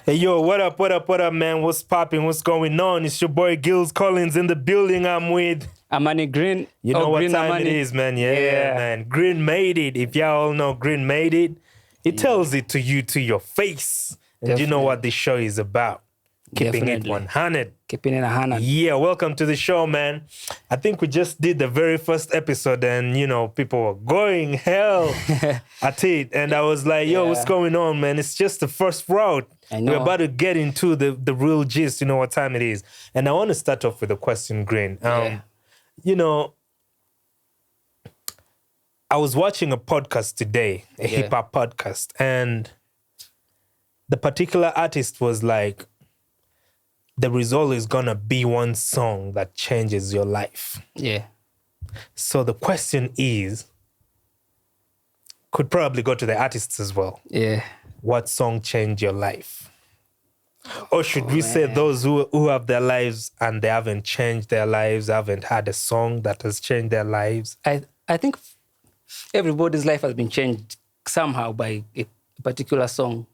Hey, yo, what up, man? What's popping? What's going on? It's your boy Gills Collins in the building. I'm with Amani Green. You know what Green time Amani. it is, man. Yeah, man. Green made it. If y'all all know Green made it, it tells it to you to your face. And you know what this show is about. Keeping it 100. Keeping it 100. Yeah, welcome to the show, man. I think we just did the very first episode and, people were going hell at it. And I was like, yo, what's going on, man? It's just the first route. I know. We're about to get into the real gist. You know what time it is. And I want to start off with a question, Green. I was watching a podcast today, a hip-hop podcast, and the particular artist was like, there is always gonna be one song that changes your life. Yeah. So the question is, could probably go to the artists as well. Yeah. What song changed your life? Or should we say those who have their lives and they haven't changed their lives, haven't had a song that has changed their lives? I think everybody's life has been changed somehow by a particular song.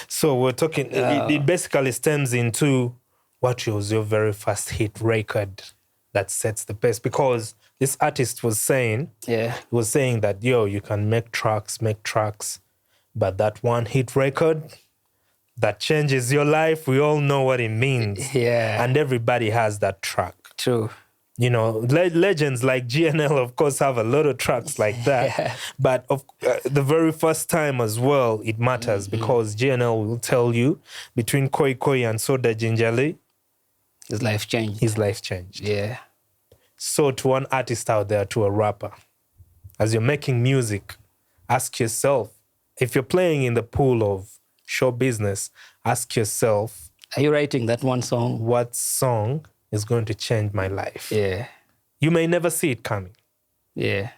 So we're talking, it basically stems into what was your very first hit record that sets the pace? Because this artist was saying, that, you can make tracks, but that one hit record that changes your life, we all know what it means. Yeah. And everybody has that track. True. Legends like GNL, of course, have a lot of tracks like that. Yeah. But the very first time as well, it matters because GNL will tell you between Koi Koi and Soda Gingerly, his life changed. Yeah. So to one artist out there, to a rapper, as you're making music, ask yourself, if you're playing in the pool of show business, ask yourself, are you writing that one song? What song is going to change my life? Yeah. You may never see it coming. Yeah.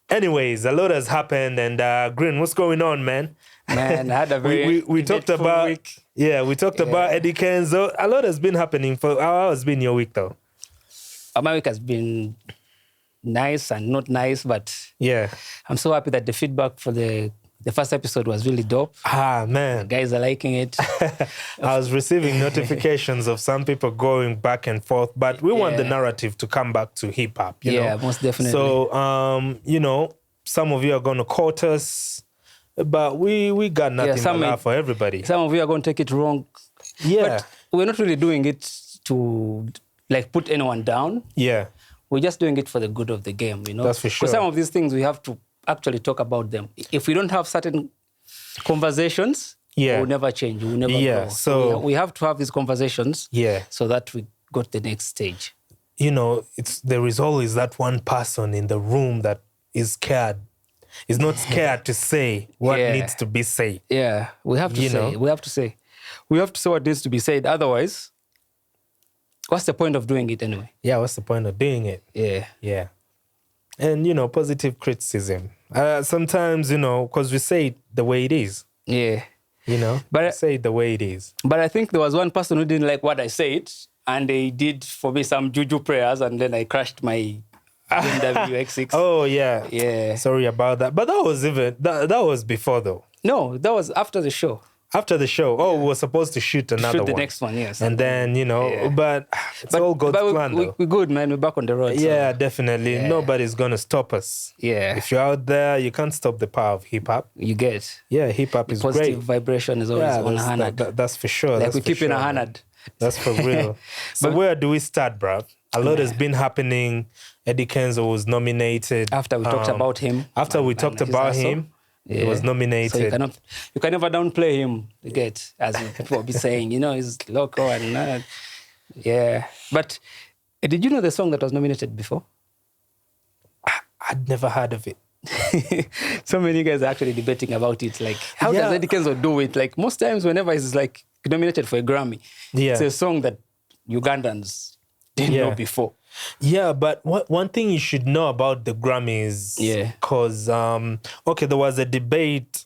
Anyways, a lot has happened, and Green, what's going on, man? Man, I had a very we talked about week. Yeah, we talked about Eddie Kenzo. A lot has been happening. How has been your week, though? My week has been nice and not nice, but I'm so happy that the feedback for the first episode was really dope. Man. Guys are liking it. I was receiving notifications of some people going back and forth, but we want the narrative to come back to hip-hop, you know? Most definitely. So, some of you are going to quote us, but we got nothing to laugh for everybody. Some of you are going to take it wrong. Yeah. But we're not really doing it to, put anyone down. Yeah. We're just doing it for the good of the game, That's for sure. Because some of these things, we have to actually talk about them. If we don't have certain conversations, we'll never change. We'll never grow. So we have to have these conversations so that we go to the next stage. There is always that one person in the room that is scared. Is not scared to say what needs to be said. Yeah, we have to say. We have to say. We have to say what needs to be said. Otherwise, what's the point of doing it anyway? Yeah, what's the point of doing it? Yeah. Yeah. And, positive criticism. Sometimes, because we say it the way it is. Yeah. But say it the way it is. But I think there was one person who didn't like what I said, and they did for me some juju prayers, and then I crashed my BMW X6. Oh, yeah. Yeah. Sorry about that. But that was that was before, though. No, that was after the show. After the show. Oh, we were supposed to shoot another one. Shoot the next one, yes. And then, but it's all God's plan, though. We're good, man. We're back on the road. Yeah, definitely. Yeah. Nobody's going to stop us. Yeah. If you're out there, you can't stop the power of hip-hop. You get. Yeah, hip-hop is great. Positive vibration is always on 100. That's for sure. We keep in 100. That's for real. So where do we start, bruv? A lot has been happening. Eddie Kenzo was nominated. After we talked about him. After we talked about him. He was nominated. So you can never downplay him, you get, as people will be saying, he's local and But did you know the song that was nominated before? I'd never heard of it. So many guys are actually debating about it. How does Eddie Kenzo do it? Most times whenever he's nominated for a Grammy, it's a song that Ugandans didn't know before. Yeah, but one thing you should know about the Grammys, because, there was a debate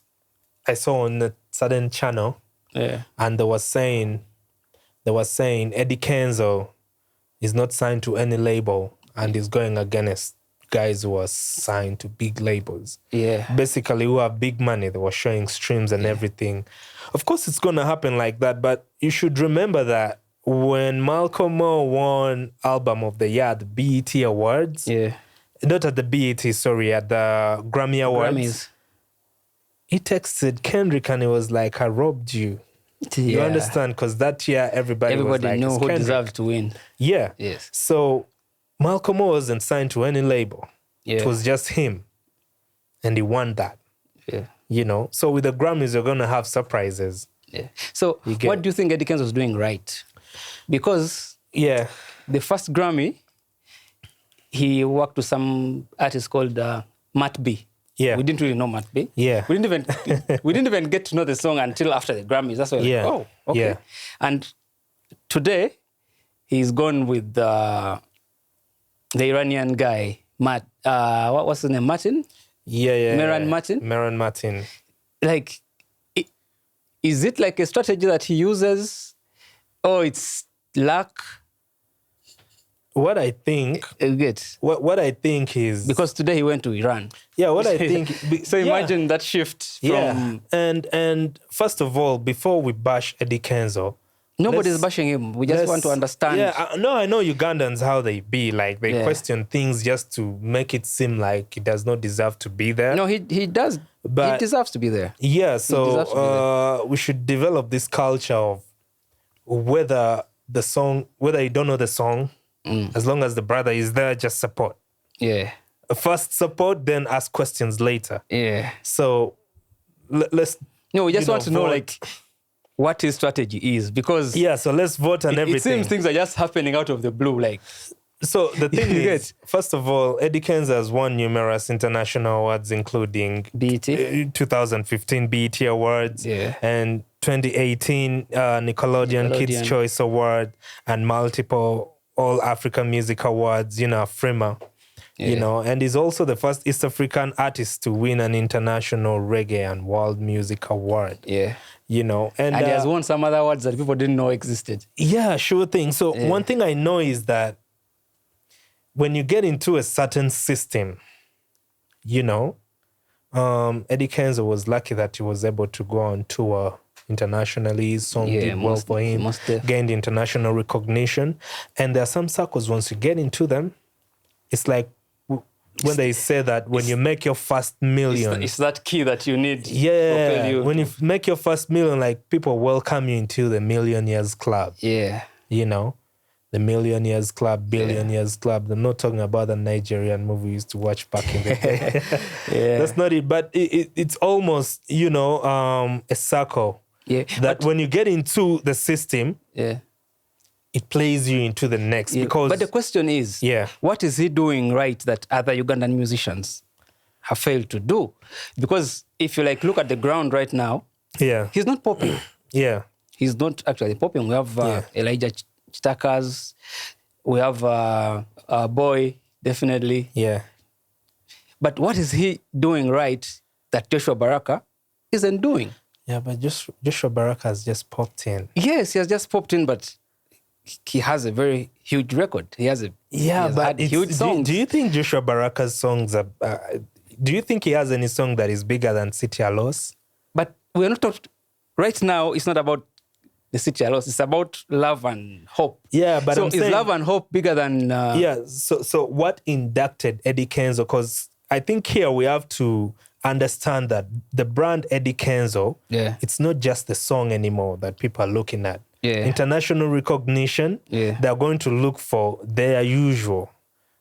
I saw on a certain channel, and they were saying Eddie Kenzo is not signed to any label and is going against guys who were signed to big labels. Yeah. Basically, who have big money. They were showing streams and everything. Of course, it's going to happen like that, but you should remember that when Malcolm Moore won Album of the Year at the BET Awards, not at the BET, sorry, at the Grammy Awards, Grammys. He texted Kendrick and he was like, I robbed you. You understand? Because that year, everybody was like, knew who deserved to win. Yeah. Yes. So Malcolm Moore wasn't signed to any label. Yeah. It was just him. And he won that. Yeah. You know? So with the Grammys, you're going to have surprises. Yeah. So what do you think Eddie Kenzo was doing right? Because the first Grammy, he worked with some artist called Matt B. Yeah. We didn't really know Matt B. Yeah. We didn't even get to know the song until after the Grammys. That's why like, oh, okay. Yeah. And today, he's gone with the Iranian guy, Matt. What was his name? Martin? Yeah. Mehran Martin? Mehran Martin. Like, is it like a strategy that he uses? Or it's luck? What I think, what I think is because today he went to Iran. Yeah, what I think. So imagine that shift. And first of all, before we bash Eddie Kenzo, nobody's bashing him. We just want to understand. Yeah, I know Ugandans how they be like. They question things just to make it seem like he does not deserve to be there. No, he does. But he deserves to be there. Yeah, so we should develop this culture of whether you don't know the song. As long as the brother is there, just support. Yeah. First support, then ask questions later. Yeah. So let's. No, we just want to know like what his strategy is because. Yeah. So let's vote on everything. It seems things are just happening out of the blue, like. So the thing is, first of all, Eddie Kenzo has won numerous international awards, including BET 2015 BET Awards, and 2018 Nickelodeon Kids' Choice Award, and multiple All African Music Awards, FRIMA, and he's also the first East African artist to win an international reggae and world music award. Yeah. And he has won some other awards that people didn't know existed. Yeah, sure thing. So one thing I know is that when you get into a certain system, Eddie Kenzo was lucky that he was able to go on tour internationally. His song did well for him, gained international recognition. And there are some circles, once you get into them, it's like when they say that when you make your first million. It's that key that you need. Yeah, when you make your first million, like people welcome you into the Millionaires Club. Yeah. The Millionaires Club, Billionaires Club. I'm not talking about the Nigerian movie we used to watch back in the day. That's not it. But it's almost, a circle. Yeah. That when you get into the system, it plays you into the next. But the question is, what is he doing right that other Ugandan musicians have failed to do? Because if you look at the ground right now, he's not popping. He's not actually popping. We have Elijah Chitakas, we have a boy, definitely. Yeah. But what is he doing right that Joshua Baraka isn't doing? Yeah, but Joshua Baraka has just popped in. Yes, he has just popped in, but he has a very huge record. He has huge songs. Do you think Joshua Baraka's songs are... do you think he has any song that is bigger than City Alos? But we're not talking... Right now, it's not about the City Alos. It's about love and hope. Yeah, but so is love and hope bigger than... So what inducted Eddie Kenzo? Because I think here we have to understand that the brand Eddie Kenzo, it's not just the song anymore that people are looking at. International recognition, they're going to look for their usual.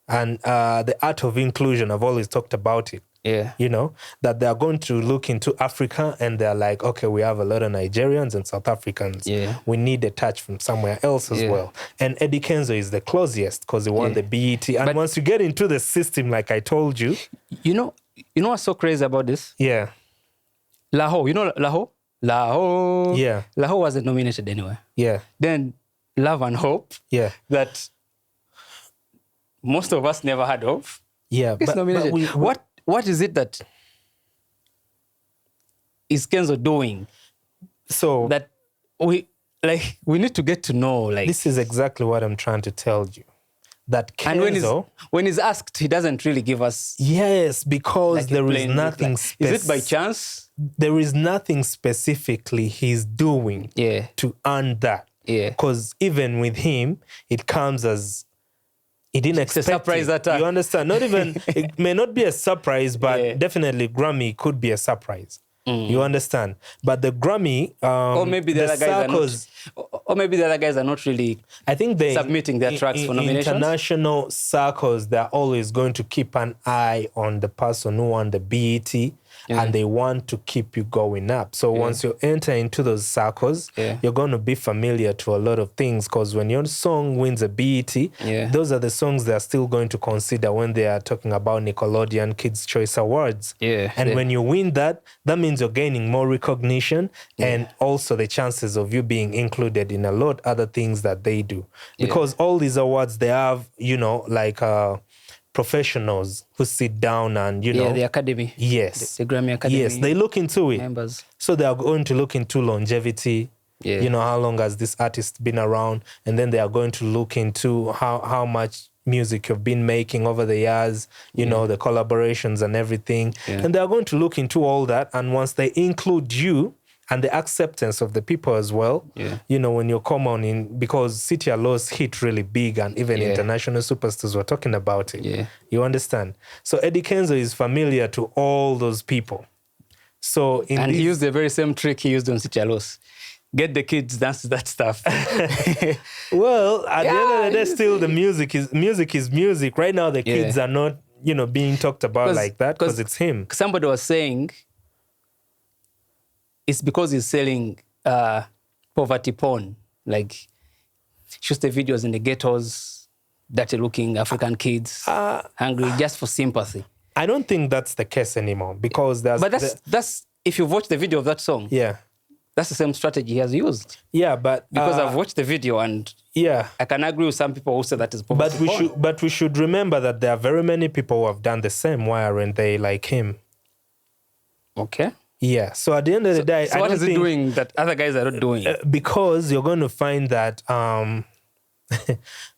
And the art of inclusion, I've always talked about it. That they're going to look into Africa and they're like, okay, we have a lot of Nigerians and South Africans. We need a touch from somewhere else as well. And Eddie Kenzo is the closest because he won the BET. And once you get into the system, like I told you... You know what's so crazy about this? Yeah. Laho, Laho? Laho. Yeah. Laho wasn't nominated anywhere. Yeah. Then Love and Hope. Yeah. That most of us never heard of. Yeah. It's nominated. What is it that is Kenzo doing? So that we need to get to know. This is exactly what I'm trying to tell you. that Kenzo... And when he's asked, he doesn't really give us... Yes, because there is nothing... Is it by chance? There is nothing specifically he's doing to earn that. Yeah. Because even with him, it comes as... He didn't expect a surprise attack. You understand? Not even... It may not be a surprise, but definitely Grammy could be a surprise. You understand? But the Grammy, or maybe the other guys or maybe the other guys are not really. I think they submitting their tracks for nominations. International circles, they're always going to keep an eye on the person who won the BET, and they want to keep you going up. So once you enter into those circles, you're going to be familiar to a lot of things, because when your song wins a BET, those are the songs they're still going to consider when they are talking about Nickelodeon Kids' Choice Awards. And when you win that, that means you're gaining more recognition and also the chances of you being included in a lot other things that they do. Because all these awards, they have, you know, like professionals who sit down and, you know... the Academy. Yes. The Grammy Academy. Yes, they look into it. Members. So they are going to look into longevity. You know, how long has this artist been around? And then they are going to look into how much music you've been making over the years, you know, the collaborations and everything. And they are going to look into all that. And once they include you and the acceptance of the people as well, you know, when you come on in, because City Laws hit really big and even international superstars were talking about it. You understand? So Eddie Kenzo is familiar to all those people. So he used the very same trick he used on City Laws. Get the kids dance to that stuff. Well, at the end of the day, still the music is music. Right now, the kids are not, you know, being talked about like that because it's him. Somebody was saying it's because he's selling poverty porn. Like, shoots the videos in the ghettos, dirty-looking African kids, hungry, just for sympathy. I don't think that's the case anymore, because there's... But that's if you've watched the video of that song. That's the same strategy he has used. But... Because I've watched the video and I can agree with some people who say that is poverty porn. But we should remember that there are very many people who have done the same. Why aren't they like him? Okay. Yeah. So at the end of the day... So what is he doing that other guys are not doing? Because you're going to find that...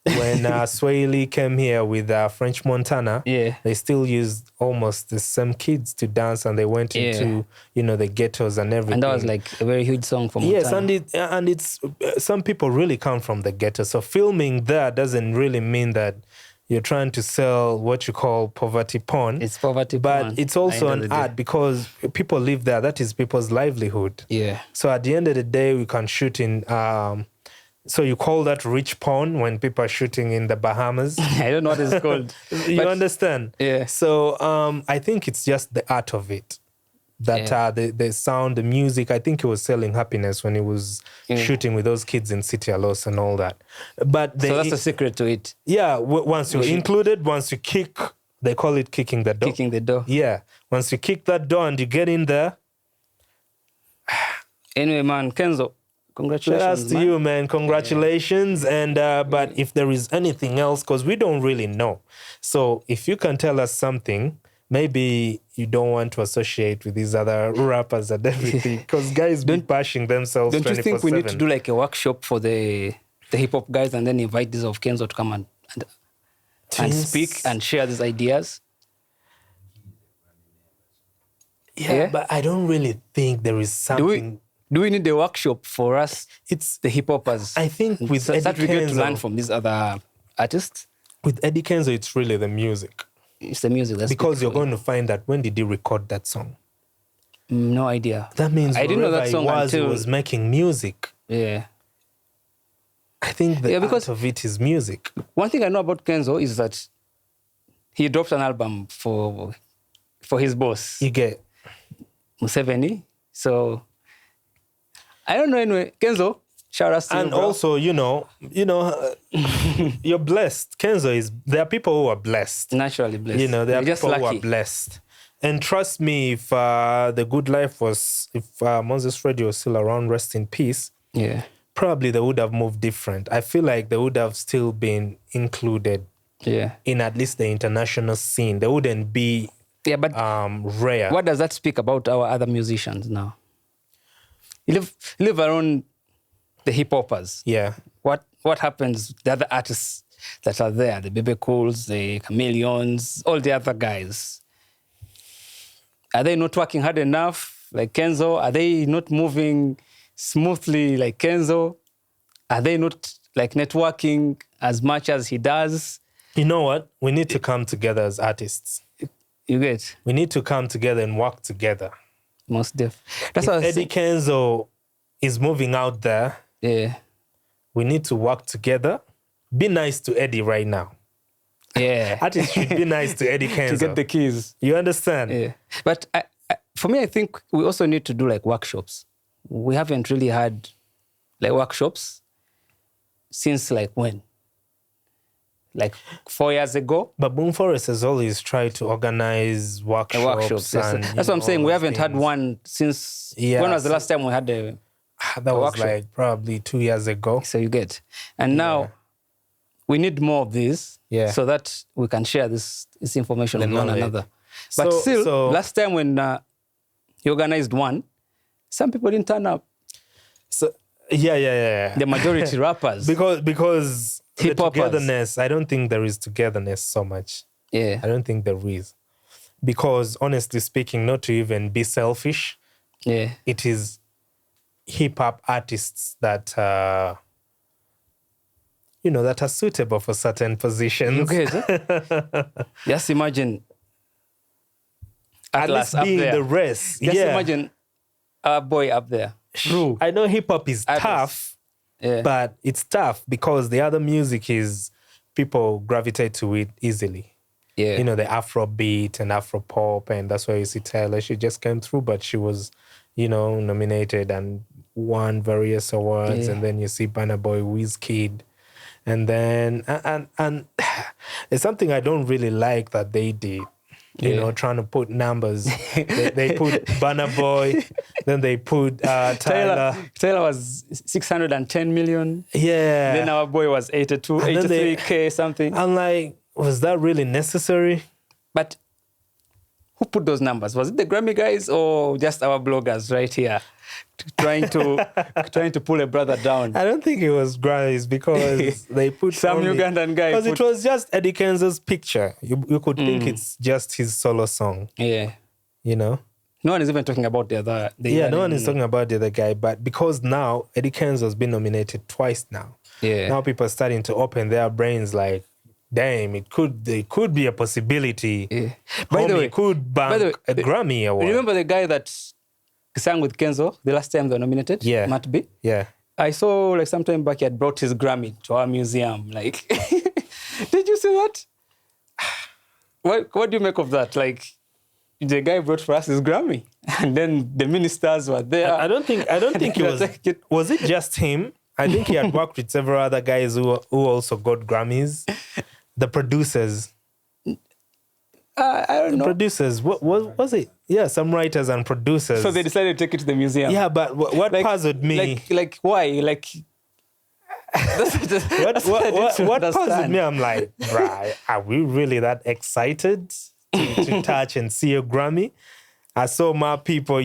when Sway Lee came here with French Montana, they still used almost the same kids to dance, and they went into, you know, the ghettos and everything. And that was like a very huge song for Montana. Yes, and it's some people really come from the ghetto. So filming there doesn't really mean that you're trying to sell what you call poverty porn. It's poverty porn. But it's also an art, because people live there. That is people's livelihood. So at the end of the day, we can shoot in... So you call that rich porn when people are shooting in the Bahamas? I don't know what it's called. You understand? So I think it's just the art of it. That the sound, the music. I think he was selling happiness when he was shooting with those kids in City Alos and all that. But so that's the secret to it. Yeah, once you're included, once you kick, they call it kicking the door. Kicking the door. Yeah, once you kick that door and you get in there. Anyway, man, Kenzo, congratulations. Shout out to you, man. Congratulations. And but if there is anything else, because we don't really know. So if you can tell us something, maybe you don't want to associate with these other rappers and everything, because guys be bashing themselves 24/7. Don't you think we need to do like a workshop for the hip-hop guys and then invite these of Kenzo to come and speak and share these ideas? Yeah, but I don't really think there is something... Do we need a workshop for us? It's the hip-hoppers. I think with Eddie Kenzo... we get to learn from these other artists? With Eddie Kenzo, it's really the music. It's the music. Because you're going to find that when did he record that song? No idea. That means I didn't know that song he was making music. Yeah. I think the art of it is music. One thing I know about Kenzo is that he dropped an album for his boss. You get Museveni. So I don't know anyway. Kenzo, shout out to you. And also, you know, you're blessed. Kenzo there are people who are blessed. Naturally blessed. You know, there are people who are blessed. And trust me, if The Good Life if Moses Radio was still around, rest in peace, probably they would have moved different. I feel like they would have still been included in at least the international scene. They wouldn't be but rare. What does that speak about our other musicians now? You live around the hip-hoppers. Yeah. What happens, the other artists that are there, the Bebe Cools, the Chameleons, all the other guys, are they not working hard enough like Kenzo? Are they not moving smoothly like Kenzo? Are they not like networking as much as he does? You know what? We need to come together as artists. You get? We need to come together and work together. Most def. That's if Eddie Kenzo is moving out there, we need to work together. Be nice to Eddie right now. Yeah. Artists should be nice to Eddie Kenzo. To get the keys. You understand? Yeah. But for me, I think we also need to do like workshops. We haven't really had like workshops since like when? Like 4 years ago? But Boom Forest has always tried to organize workshops. And, that's what I'm saying. We haven't had one since... When was the last time we had a that was workshop? Like probably 2 years ago. So you get. And now we need more of these so that we can share this information with one another. But still, last time when he organized one, some people didn't turn up. So the majority rappers. Because the togetherness, I don't think there is togetherness so much. Yeah. I don't think there is. Because honestly speaking, not to even be selfish, it is hip-hop artists that, that are suitable for certain positions. Okay, just imagine Atlas being the rest. Just imagine our boy up there. True. I know hip-hop is tough, but it's tough because the other music is people gravitate to it easily. Yeah. You know, the Afro beat and Afro pop, and that's why you see Taylor. She just came through, but she was, nominated and won various awards. And then you see Burna Boy, Wizkid. And then, and it's something I don't really like that they did. Trying to put numbers. they put Burna Boy, then they put Tyler. Taylor was 610 million. Yeah. Then our boy was 83K something. I'm like, was that really necessary? But who put those numbers? Was it the Grammy guys or just our bloggers right here trying to pull a brother down? I don't think it was Grammys because they put some Ugandan guy. Because it was just Eddie Kenzo's picture. You could think it's just his solo song. Yeah. No one is even talking about the other. No one is talking about the other guy. But because now Eddie Kenzo has been nominated twice now. Yeah. Now people are starting to open their brains like, damn, it could be a possibility. Yeah. By the way, could bank a Grammy award. Remember the guy that sang with Kenzo the last time they were nominated? Yeah. Matt B? Yeah. I saw like sometime back he had brought his Grammy to our museum. Like, did you see that? What do you make of that? Like, the guy brought for us his Grammy, and then the ministers were there. I don't think it was. Was it just him? I think he had worked with several other guys who also got Grammys. The producers. I don't know. Producers. What was it? Yeah, some writers and producers. So they decided to take it to the museum. Yeah, but what puzzled me? Like why? Like what puzzled me? I'm like, right, are we really that excited to touch and see a Grammy? I saw my people,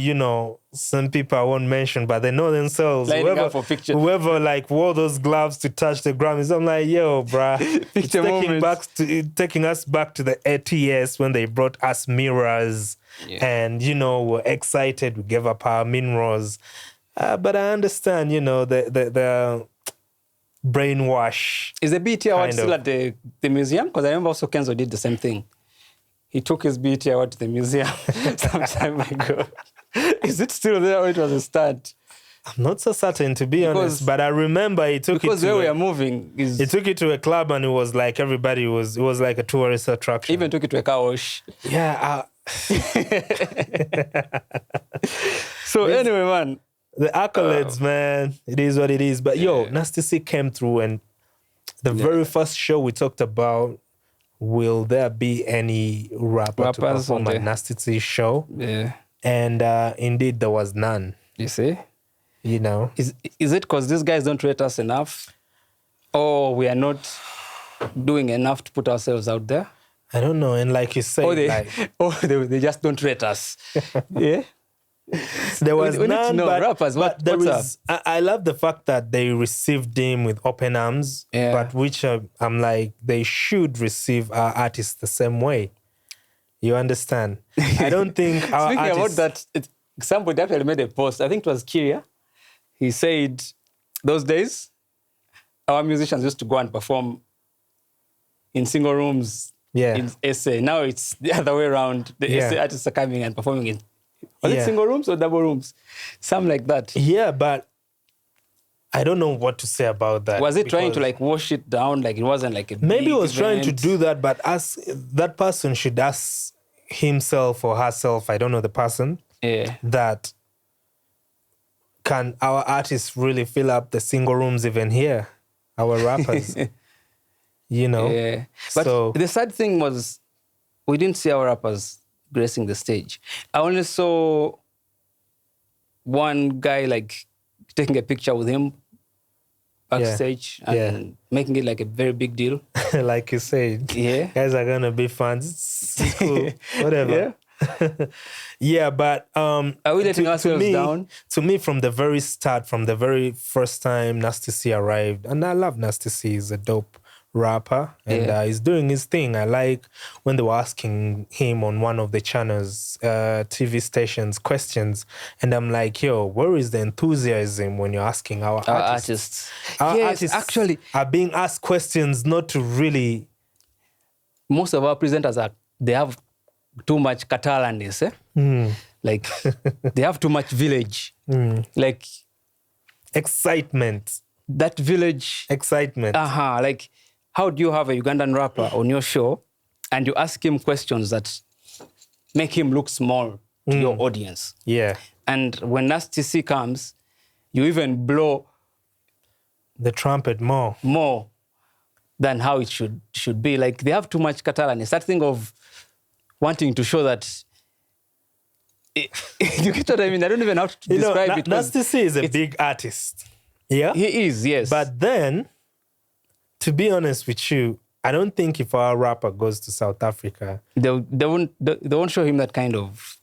some people I won't mention, but they know themselves. Whoever like wore those gloves to touch the Grammys, I'm like, yo, bruh, it's taking us back to the ATS when they brought us mirrors, and we're excited. We gave up our minerals, but I understand, the brainwash. Is the BT award still at the museum? Because I remember also Kenzo did the same thing. He took his BT award to the museum some time ago. Is it still there or it was a start? I'm not so certain, to be honest, but I remember he took it to... Because where we are moving is... He took it to a club and it was like it was like a tourist attraction. Even took it to a car wash. Yeah. So anyway, man. The accolades, man. It is what it is. But Nasty C came through, and the very first show we talked about, will there be any rappers to perform at Nasty C's show? Yeah. And indeed, there was none. You see? Is it because these guys don't rate us enough? Or we are not doing enough to put ourselves out there? I don't know. And like you said... Or they just don't rate us. Yeah? There was none, but rappers, but there is. I love the fact that they received him with open arms, but which I'm like, they should receive our artists the same way. You understand? I don't think our Speaking artists... about that, somebody actually made a post. I think it was Kyria. He said, those days, our musicians used to go and perform in single rooms in SA. Now it's the other way around. The SA artists are coming and performing in it single rooms or double rooms? Something like that. Yeah, but I don't know what to say about that. Was it trying to like wash it down? Like it wasn't like a maybe big it was event? trying to do that, but that person should ask himself or herself, I don't know the person, that can our artists really fill up the single rooms even here? Our rappers. You know? Yeah. But the sad thing was we didn't see our rappers gracing the stage. I only saw one guy like taking a picture with him backstage and making it like a very big deal. Like you said, guys are gonna be fans. It's cool. Whatever. But are we letting ourselves down? To me, from the very start, from the very first time Nasty C arrived, and I love Nasty C, he's a dope rapper, and he's doing his thing. I like when they were asking him on one of the channels, TV stations, questions, and I'm like, yo, where is the enthusiasm when you're asking our artists? Our artists actually are being asked questions not to really... Most of our presenters they have too much Catalanness, like they have too much village, like excitement. That village excitement. Like, how do you have a Ugandan rapper on your show and you ask him questions that make him look small to your audience? Yeah. And when Nasty C comes, you even blow the trumpet more than how it should be. Like, they have too much Catalanness. That thing of wanting to show that... you get what I mean? I don't even know how to describe it. Nasty C is a big artist. Yeah? He is, yes. But then, to be honest with you, I don't think if our rapper goes to South Africa... They won't show him that kind of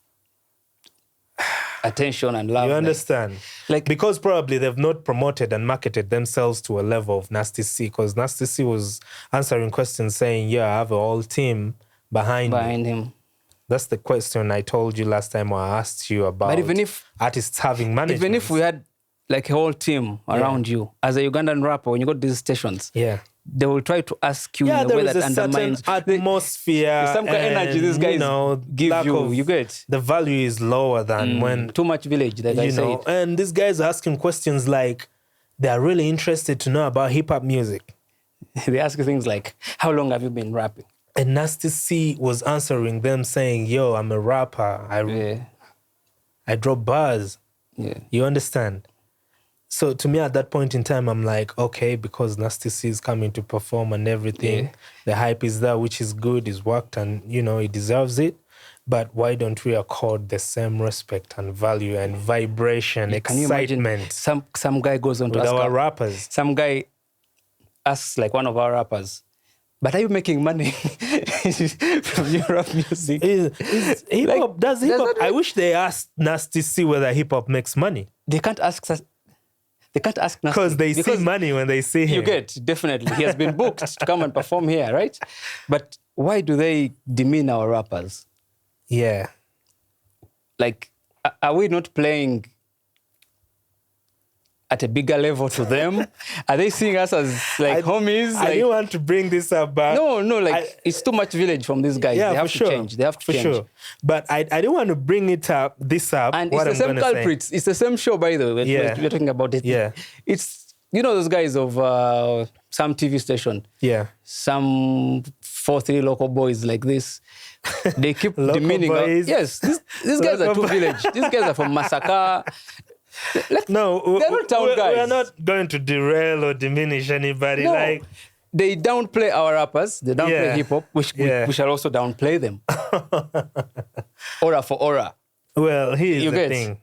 attention and love. You understand? Like, because probably they've not promoted and marketed themselves to a level of Nasty C, because Nasty C was answering questions saying, yeah, I have a whole team behind him. That's the question I told you last time I asked you about. But even if artists having management. Even if we had like a whole team around you, as a Ugandan rapper, when you go to these stations, they will try to ask you in a way that undermines atmosphere. There's some kind of energy these guys give you. You get the value is lower than when too much village. That I say. And these guys are asking questions like they are really interested to know about hip hop music. They ask you things like, "How long have you been rapping?" And Nasty C was answering them saying, "Yo, I'm a rapper. I drop bars." Yeah, you understand. So to me, at that point in time, I'm like, okay, because Nasty C is coming to perform and everything, the hype is there, which is good, it's worked, and, you know, he deserves it. But why don't we accord the same respect and value and vibration, excitement? Some guy goes on to ask our rappers. Some guy asks, like, one of our rappers, but are you making money from your rap music? Hip-hop, does hip-hop? I wish they asked Nasty C whether hip-hop makes money. They can't ask us. They can't ask Nasty. Because they see money when they see him. You get, definitely. He has been booked to come and perform here, right? But why do they demean our rappers? Yeah. Like, are we not playing at a bigger level to them? Are they seeing us as like homies? I didn't want to bring this up, but... No, it's too much village from these guys. Yeah, they have to change. They have to change. Sure. But I didn't want to bring this up. And it's the same culprits. It's the same show, by the way. We're talking about it. Yeah. It's, you know, those guys of some TV station. Yeah. Some 4-3 local boys like this. They keep demeaning. Yes, these guys are too village. These guys are from Masaka. No, they're not town guys. We're not going to derail or diminish anybody. No, like, they downplay our rappers. They downplay hip hop, which we shall also downplay them. Aura for aura. Well, here's the thing.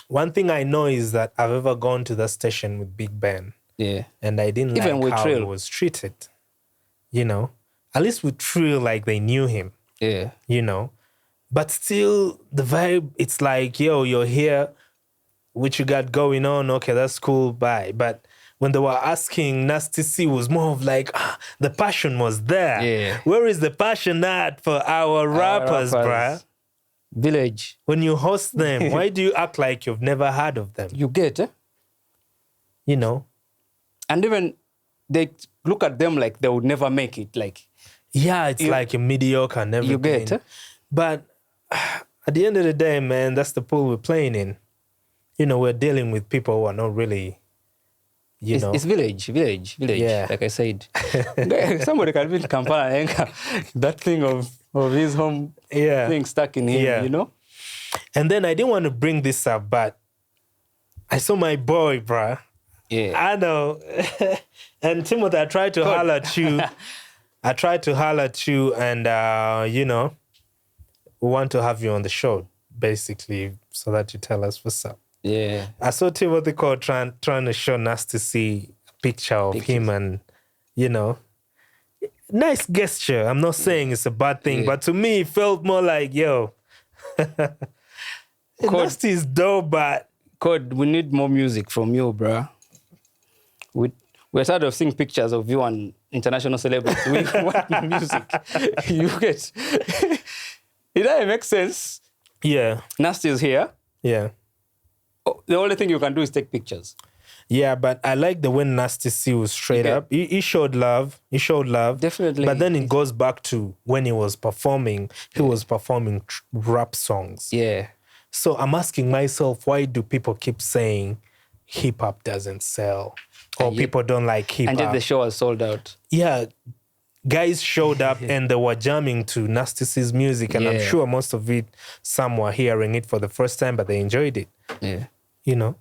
One thing I know is that I've ever gone to the station with Big Ben. Yeah. And I didn't even like how Trill. he was treated. You know? At least with Trill, like they knew him. Yeah. You know? But still, the vibe, it's like, yo, you're here, what you got going on? Okay, that's cool, bye. But when they were asking, Nasty C was more of like, the passion was there. Yeah. Where is the passion at for our rappers, bruh? Village. When you host them, why do you act like you've never heard of them? You get, You know? And even they look at them like they would never make it. Like, yeah, it's like a mediocre and everything. You get, But at the end of the day, man, that's the pool we're playing in. You know, we're dealing with people who are not really, you know. It's village. Yeah. Like I said. Somebody can be in Kampala and that thing of his home thing stuck in him, you know? And then I didn't want to bring this up, but I saw my boy, bruh. Yeah. I know. And Timothy, I tried to holler at you. And, you know, we want to have you on the show, basically, so that you tell us what's up. Yeah. I saw Timothy Cole trying to show Nasty C a picture of him and, you know, nice gesture. I'm not saying it's a bad thing, but to me, it felt more like, yo, Nasty is dope, but... Code, we need more music from you, bro. We're tired of seeing pictures of you and international celebrities. We want more music. You get... Did that make sense? Yeah. Nasty is here. Yeah. Oh, the only thing you can do is take pictures. Yeah, but I like the way Nasty C was straight up. He showed love. Definitely. But then it goes back to when he was performing. He was performing rap songs. Yeah. So I'm asking myself, why do people keep saying hip-hop doesn't sell? Or people don't like hip-hop? And yet the show was sold out. Yeah. Guys showed up and they were jamming to Nasty C's music. And I'm sure most of it, some were hearing it for the first time, but they enjoyed it. Yeah. You know?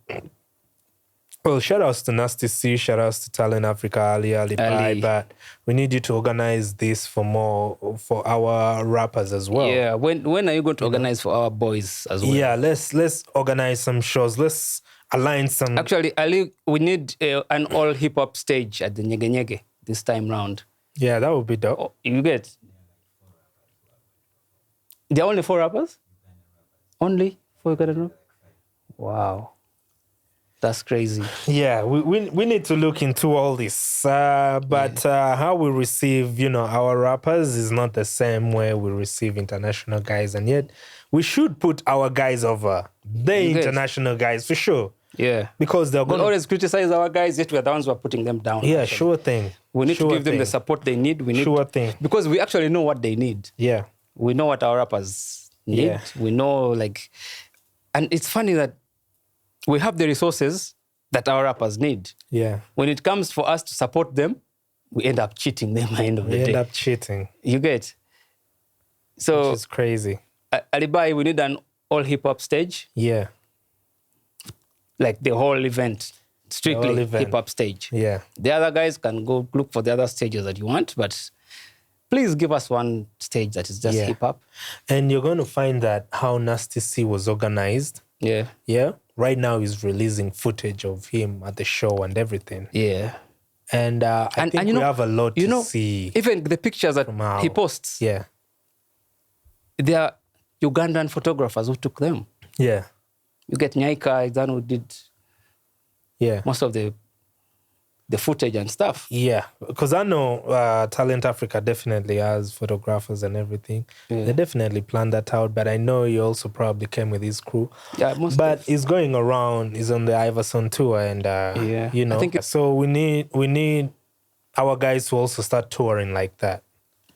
Well, shout outs to Nasty C, shout outs to Talent Africa, Ali Pai, but we need you to organize this for our rappers as well. Yeah, when are you going to organize for our boys as well? Yeah, let's organize some shows. Let's align some. Actually, Ali, we need an all hip hop stage at the Nyege Nyege this time round. Yeah, that would be dope. Oh, you get? There are only 4 rappers? Only 4 Ugandan? Wow. That's crazy. Yeah, we need to look into all this. But how we receive, you know, our rappers is not the same way we receive international guys. And yet we should put our guys over the international guys for sure. Yeah. Because they're going to always criticize our guys, yet we're the ones who are putting them down. Yeah, actually. Sure thing. We need to give them the support they need. We need sure thing. Because we actually know what they need. Yeah. We know what our rappers need. Yeah. We know, like... And it's funny that we have the resources that our rappers need. Yeah. When it comes for us to support them, we end up cheating them at the end of the day. We end up cheating. You get? So... Which is crazy. Alibai, we need an all hip-hop stage. Yeah. Like the whole event. Strictly hip-hop stage. Yeah. The other guys can go look for the other stages that you want, but please give us one stage that is just hip-hop. And you're going to find that how Nasty C was organized. Yeah. Yeah. Right now he's releasing footage of him at the show and everything. Yeah. And I think we have a lot to see. Even the pictures that he posts. Yeah. They are Ugandan photographers who took them. Yeah. You get Nyaika, Exan who did most of the footage and stuff. Yeah, because I know Talent Africa definitely has photographers and everything. Yeah. They definitely planned that out, but I know he also probably came with his crew. Yeah, but he's going around, he's on the Iverson tour and, you know, so we need our guys to also start touring like that.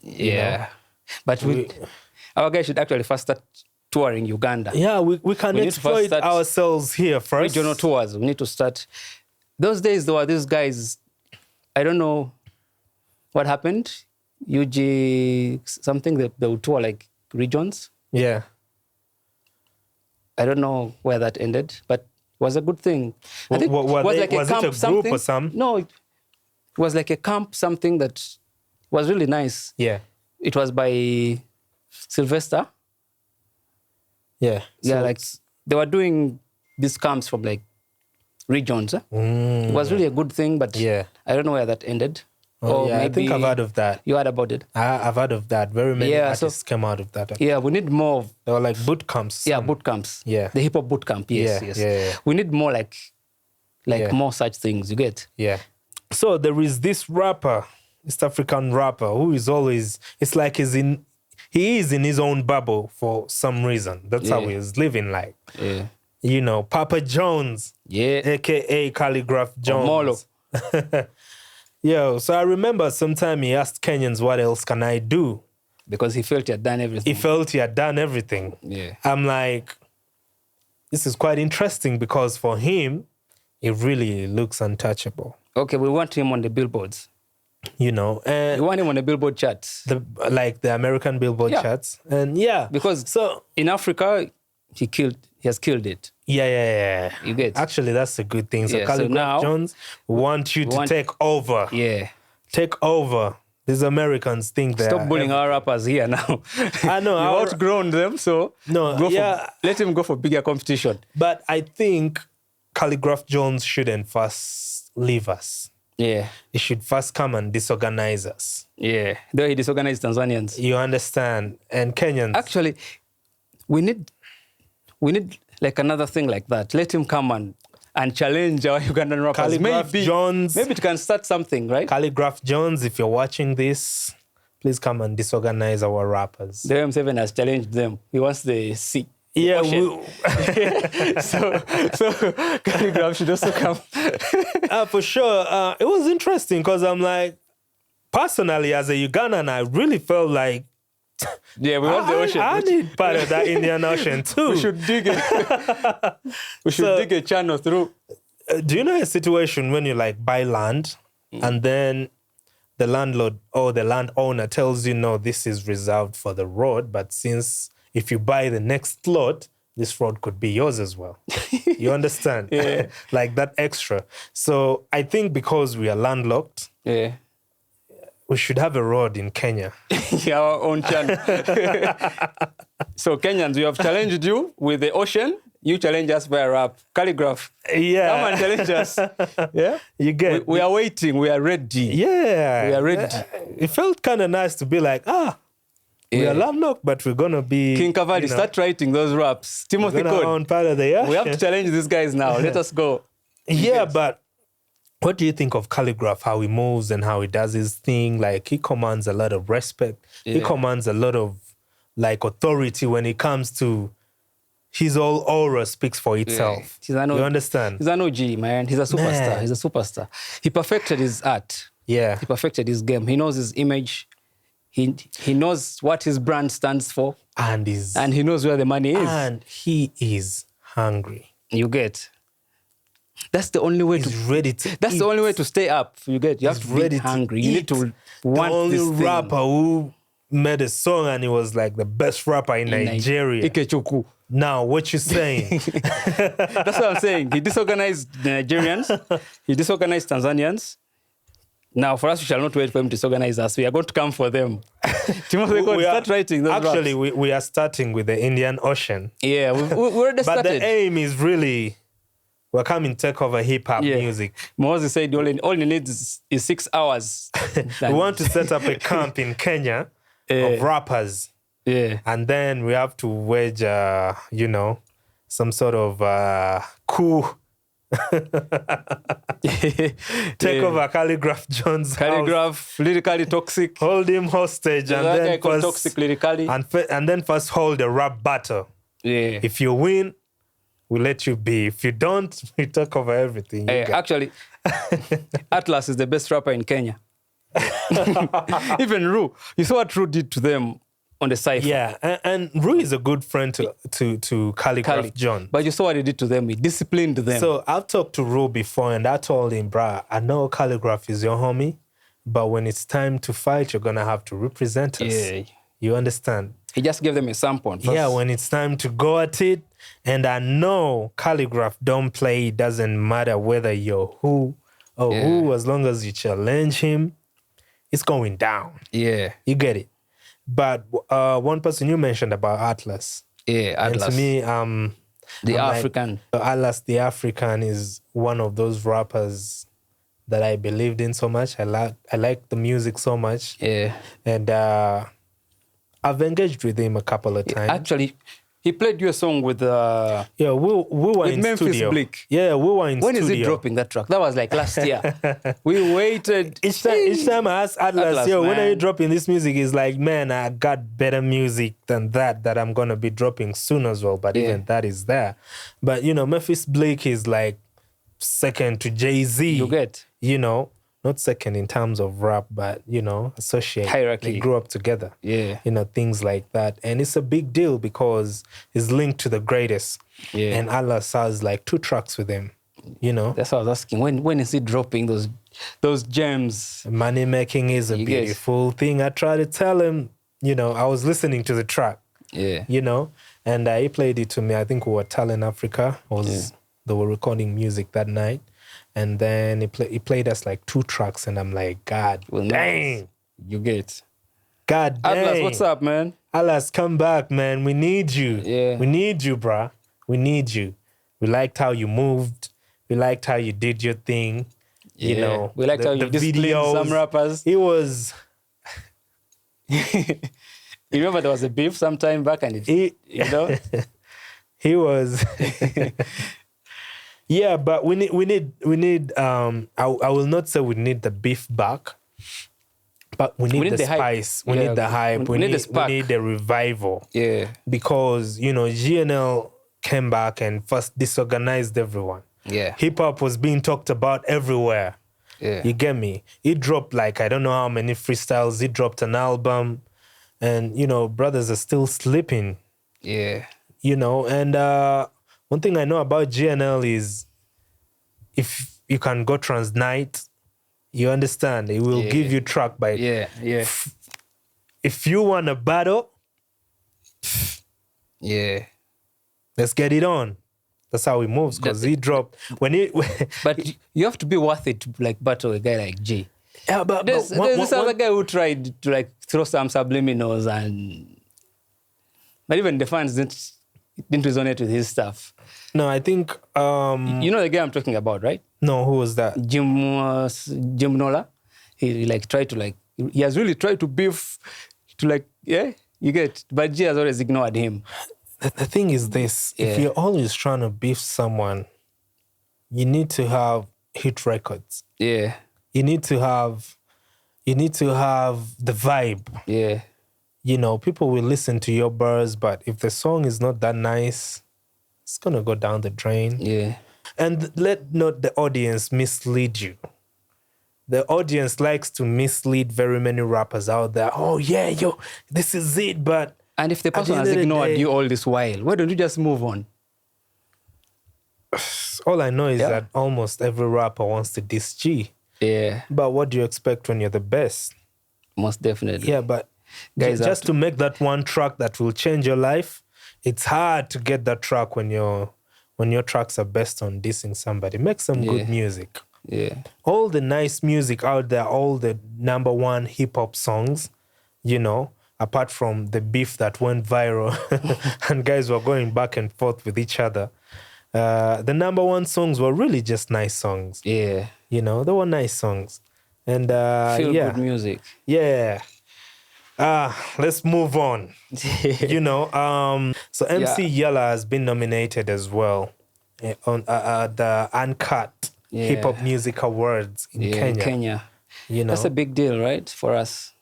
Yeah, you know? But our guys should actually first start touring Uganda. Yeah, we can exploit ourselves here first. Regional tours. We need to start. Those days, there were these guys, I don't know what happened. UG something, they would tour like regions. Yeah. I don't know where that ended, but it was a good thing. I think was it a group or something? No, it was like a camp, something that was really nice. Yeah. It was by Sylvester. Yeah. Yeah, like they were doing these camps from like regions. It was really a good thing, but I don't know where that ended. Oh, yeah, I think I've heard of that. You heard about it? I've heard of that. Very many artists came out of that. Yeah, we need more. They were like boot camps. Yeah, boot camps. Yeah. The hip hop boot camp. Yes, yes. Yeah. We need more like more such things. You get? Yeah. So there is this rapper, East African rapper, who is always, it's like he is in his own bubble for some reason. That's how he is living like. Yeah. You know, Papa Jones. Yeah. AKA Calligraph Jones. Yo, so I remember sometime he asked Kenyans, what else can I do? Because he felt he had done everything. He felt he had done everything. Yeah. I'm like, this is quite interesting because for him, it really looks untouchable. Okay, we want him on the billboards. You know, and we want him on the billboard charts. Like the American billboard charts. And because in Africa, he has killed it. Yeah. You get? Actually, that's a good thing. So Calligraph Jones, we want you to take over. Yeah. Take over. These Americans think that. Stop bullying our rappers here now. I know. You've outgrown them, so let him go for bigger competition. But I think Calligraph Jones shouldn't first leave us. Yeah. He should first come and disorganize us. Yeah. Though he disorganized Tanzanians. You understand? And Kenyans. Actually, we need like another thing like that. Let him come and challenge our Ugandan rappers. Calligraph Jones. Maybe it can start something, right? Calligraph Jones, if you're watching this, please come and disorganize our rappers. The M7 has challenged them. He wants the sea. Yeah, so Calligraph should also come. For sure. It was interesting because I'm like, personally, as a Ugandan, I really felt like, we want the ocean. I need part of that Indian Ocean too. We should dig it. Dig a channel through. Do you know a situation when you like buy land and then the landlord or the landowner tells you, no, this is reserved for the road, but since if you buy the next lot, this road could be yours as well. You understand? Yeah. Like that extra. So I think because we are landlocked, we should have a road in Kenya. Our own channel. So Kenyans, we have challenged you with the ocean. You challenge us by rap. Calligraph. Yeah. Come and challenge us. Yeah. You get. We are waiting. We are ready. Yeah. We are ready. It felt kind of nice to be like, we are landlocked, but we're going to be... King Cavalli, start writing those raps. Timothy Code. Part of the we have to challenge these guys now. Let us go. Yeah, but what do you think of Calligraph, how he moves and how he does his thing? Like, he commands a lot of respect. Yeah. He commands a lot of, like, authority when it comes to... His whole aura speaks for itself. Yeah. You understand? He's an OG, man. He's a superstar. Man. He's a superstar. He perfected his art. Yeah. He perfected his game. He knows his image. He knows what his brand stands for. And he knows where the money is. And he is hungry. You get. That's the only way the only way to stay up. You get. You have to be hungry. You need to want this thing. The only rapper who made a song and he was like the best rapper in Nigeria. Ikechukwu. Now, what you saying? That's what I'm saying. He disorganized the Nigerians. He disorganized Tanzanians. Now, for us, we shall not wait for him to disorganize us. We are going to come for them. Timothy, start writing those Actually, raps. we are starting with the Indian Ocean. Yeah, we already started. But the aim is really, we're coming to take over hip-hop music. Moses said all you need is 6 hours. We want to set up a camp in Kenya of rappers. Yeah. And then we have to wage, some sort of coup. Take over Calligraph Jones' house. Lyrically toxic. Hold him hostage. And then first, toxic lyrically. And then first hold a rap battle. Yeah. If you win, we let you be. If you don't, we take over everything. Actually, Atlas is the best rapper in Kenya. Even Ru. You saw what Ru did to them on the cypher. Yeah, and Ru is a good friend to Calligraph John. But you saw what he did to them. He disciplined them. So I've talked to Ru before and I told him, bruh, I know Calligraph is your homie, but when it's time to fight, you're going to have to represent us. Yeah. You understand? He just gave them a sample. Yeah, when it's time to go at it, and I know Calligraph don't play, it doesn't matter whether you're who or who, as long as you challenge him, it's going down. Yeah. You get it? But one person you mentioned about Atlas. Yeah, Atlas. And to me, the African. Atlas, the African, is one of those rappers that I believed in so much. I like the music so much. Yeah. And I've engaged with him a couple of times. Actually, he played you a song with we were in Memphis studio. Bleak. Yeah, we were in when studio. When is he dropping that track? That was like last year. We waited. Each time I ask Atlas, when are you dropping this music? He's like, man, I got better music than that I'm going to be dropping soon as well. But even that is there. But, Memphis Bleak is like second to Jay-Z. You get? Not second in terms of rap, but, associate. Hierarchy. They grew up together. Yeah. Things like that. And it's a big deal because it's linked to the greatest. Yeah. And Atlas has like 2 tracks with him, That's what I was asking. When is he dropping those gems? Money making is a beautiful thing. I try to tell him, I was listening to the track. Yeah. And he played it to me. I think we were Talent Africa. They were recording music that night. And then he played us like 2 tracks, and I'm like, God dang. You get. God dang. Atlas, what's up, man? Atlas, come back, man. We need you. Yeah. We need you, bruh. We need you. We liked how you moved. We liked how you did your thing. Yeah. We liked how you disciplined some rappers. It was... You remember there was a beef sometime back, and he was... Yeah, but we need. I will not say we need the beef back, but we need the spice. We need the hype. We need the revival. Yeah, because GNL came back and first disorganized everyone. Yeah, hip hop was being talked about everywhere. Yeah, you get me. He dropped like I don't know how many freestyles. He dropped an album, and brothers are still sleeping. Yeah, and. One thing I know about GNL is if you can go transnight, you understand. It will give you track by... Yeah. If you want a battle, let's get it on. That's how he moves, because he dropped... But you have to be worth it to like battle a guy like Jay. Yeah, but there's this other guy who tried to like throw some subliminals but even the fans didn't resonate with his stuff. No, I think... you know the guy I'm talking about, right? No, who was that? Jim Nola. He like tried to like... He has really tried to beef to like... Yeah, you get... But G has always ignored him. The thing is this. Yeah. If you're always trying to beef someone, you need to have hit records. Yeah. You need to have the vibe. Yeah. People will listen to your bars, but if the song is not that nice, it's going to go down the drain. Yeah. And let not the audience mislead you. The audience likes to mislead very many rappers out there. Oh, yeah, this is it, but... And if the person has ignored you all this while, why don't you just move on? All I know is that almost every rapper wants to diss G. Yeah. But what do you expect when you're the best? Most definitely. Yeah, but... Guys, just to make that one track that will change your life, it's hard to get that track when your tracks are based on dissing somebody. Make some good music. Yeah. All the nice music out there, all the #1 hip-hop songs, apart from the beef that went viral and guys were going back and forth with each other, the #1 songs were really just nice songs. Yeah. They were nice songs. And feel good music. Yeah. Let's move on. So MC Yella has been nominated as well on the Uncut Hip Hop Music Awards in Kenya. That's a big deal, right, for us?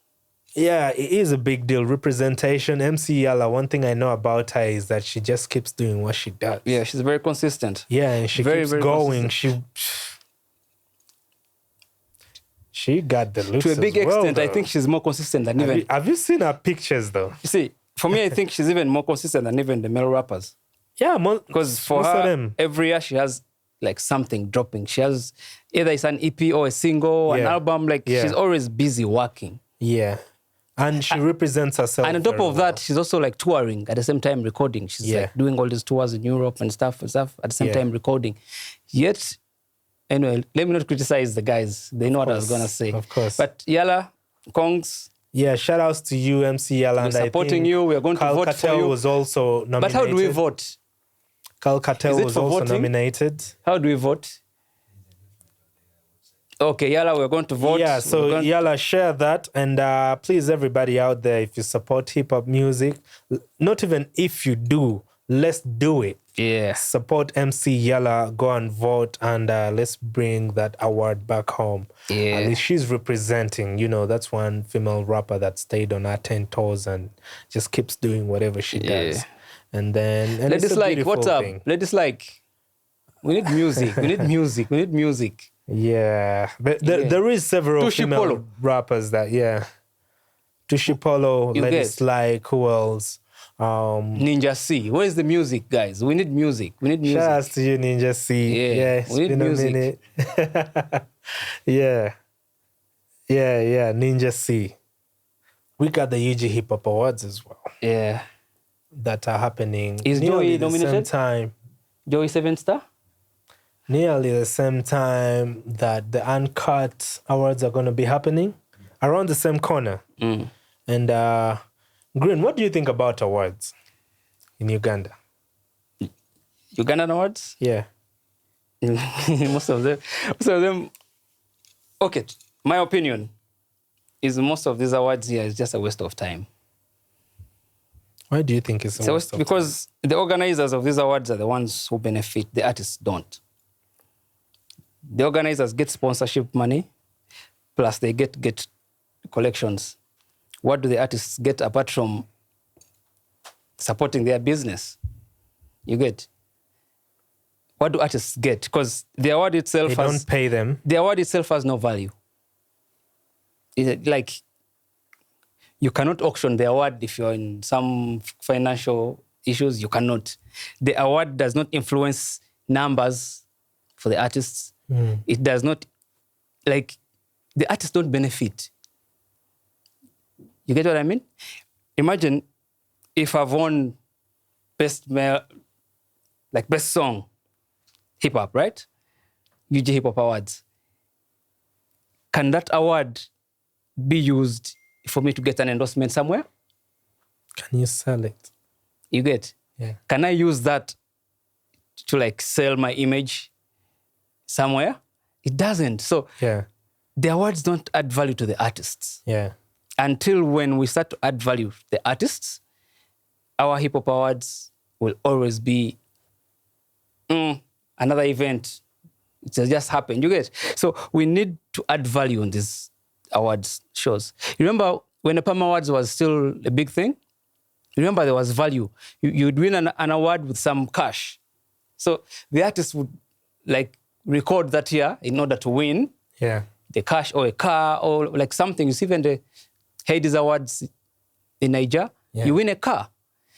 Yeah, it is a big deal. Representation. MC Yella, one thing I know about her is that she just keeps doing what she does. Yeah, she's very consistent. Yeah, and she keeps going. She got the looks. To a big extent, though. I think she's more consistent than even... Have you seen her pictures, though? You see, for me, I think she's even more consistent than even the male rappers. Yeah, because for her, every year she has like something dropping. She has either it's an EP or a single, an album. Like she's always busy working. Yeah, and she represents herself. And on top of that, she's also like touring at the same time recording. She's like doing all these tours in Europe and stuff at the same time recording. Yet. Anyway, let me not criticize the guys. They know what I was going to say. Of course. But Yala, Kongs. Yeah, shout outs to you, MC Yala. We're supporting you. We're going to vote for you. Was also nominated. But how do we vote? Cal Cartel was also nominated. How do we vote? Okay, Yala, we're going to vote. Yeah, so Yala, share that. And please, everybody out there, if you support hip-hop music, not even if you do, let's do it. Yeah. Support MC Yala, go and vote, and let's bring that award back home. Yeah. At least she's representing, that's one female rapper that stayed on her 10 toes and just keeps doing whatever she does. And then... And Ladies like, what's up? Ladies like, we need music, we need music, we need music. Yeah. There is several female rappers that, Tushi Polo, Ladies like, who else? Ninja C. Where is the music, guys? We need music. We need music. Shout out to you, Ninja C. Yeah, it's been music. A minute. Yeah, Ninja C. We got the UG Hip Hop Awards as well. Yeah. That are happening. Is Joey nominated? Same time. Joey 7-star? Nearly the same time that the Uncut Awards are going to be happening. Around the same corner. And Green, what do you think about awards in Uganda? Ugandan awards? Yeah. Most of them. Okay, my opinion is most of these awards here is just a waste of time. Why do you think it's a waste of time? Because the organizers of these awards are the ones who benefit. The artists don't. The organizers get sponsorship money, plus they get collections. What do the artists get apart from supporting their business? You get? What do artists get? Because the award itself don't pay them. The award itself has no value. Like, you cannot auction the award if you're in some financial issues. You cannot. The award does not influence numbers for the artists. It does not, the artists don't benefit. You get what I mean? Imagine if I've won best song, hip hop, right? UG Hip Hop Awards. Can that award be used for me to get an endorsement somewhere? Can you sell it? You get? Yeah. Can I use that to sell my image somewhere? It doesn't. So the awards don't add value to the artists. Yeah. Until when we start to add value to the artists, our hip hop awards will always be another event. It has just happened. You get? So we need to add value on these awards shows. You remember when the PAM Awards was still a big thing? You remember there was value. You'd win an award with some cash. So the artist would record that year in order to win the cash or a car or something. You see, even the Hades Awards in Niger, you win a car.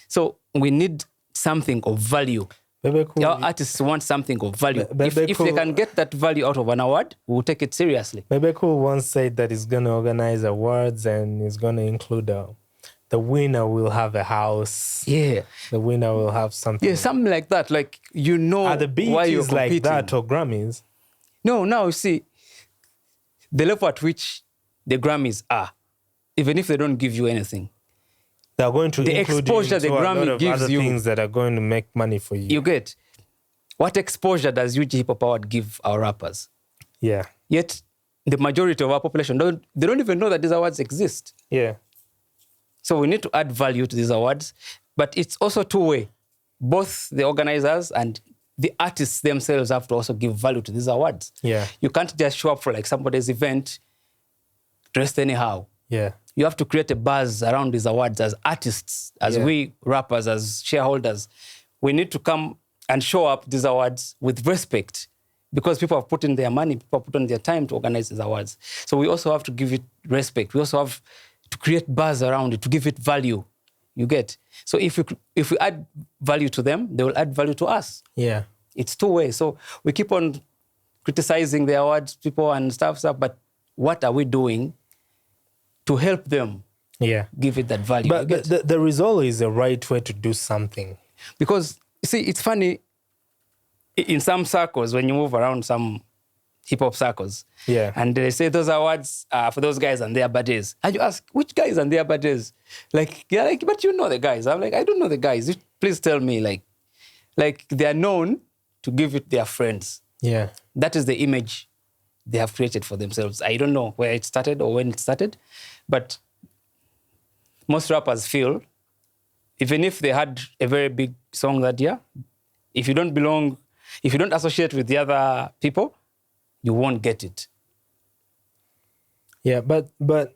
So we need something of value. Our artists want something of value. If they can get that value out of an award, we'll take it seriously. Bebeku once said that he's going to organize awards and he's going to include the winner will have a house. Yeah. The winner will have something. Yeah, something like that. Are the why you're BETs like that or Grammys? No, now you see, the level at which the Grammys are, even if they don't give you anything, they're going to the include exposure the Grammy gives other you, things that are going to make money for you. You get? What exposure does UG Hip Hop Award give our rappers? Yeah. Yet the majority of our population don't even know that these awards exist. Yeah. So we need to add value to these awards, but it's also two-way. Both the organizers and the artists themselves have to also give value to these awards. Yeah. You can't just show up for somebody's event dressed anyhow. Yeah. You have to create a buzz around these awards as artists, as we rappers, as shareholders. We need to come and show up these awards with respect because people have put in their money, people have put in their time to organize these awards. So we also have to give it respect. We also have to create buzz around it, to give it value. You get? So if we add value to them, they will add value to us. Yeah. It's two ways. So we keep on criticizing the awards people and stuff, but what are we doing to help them give it that value? But there is always a right way to do something. Because, you see, it's funny, in some circles, when you move around some hip-hop circles, and they say those awards are for those guys and their buddies. And you ask, which guys and their buddies? But you know the guys. I'm I don't know the guys. Please tell me, they are known to give it their friends. Yeah. That is the image they have created for themselves. I don't know where it started or when it started, but most rappers feel, even if they had a very big song that year, if you don't associate with the other people, you won't get it. Yeah, but there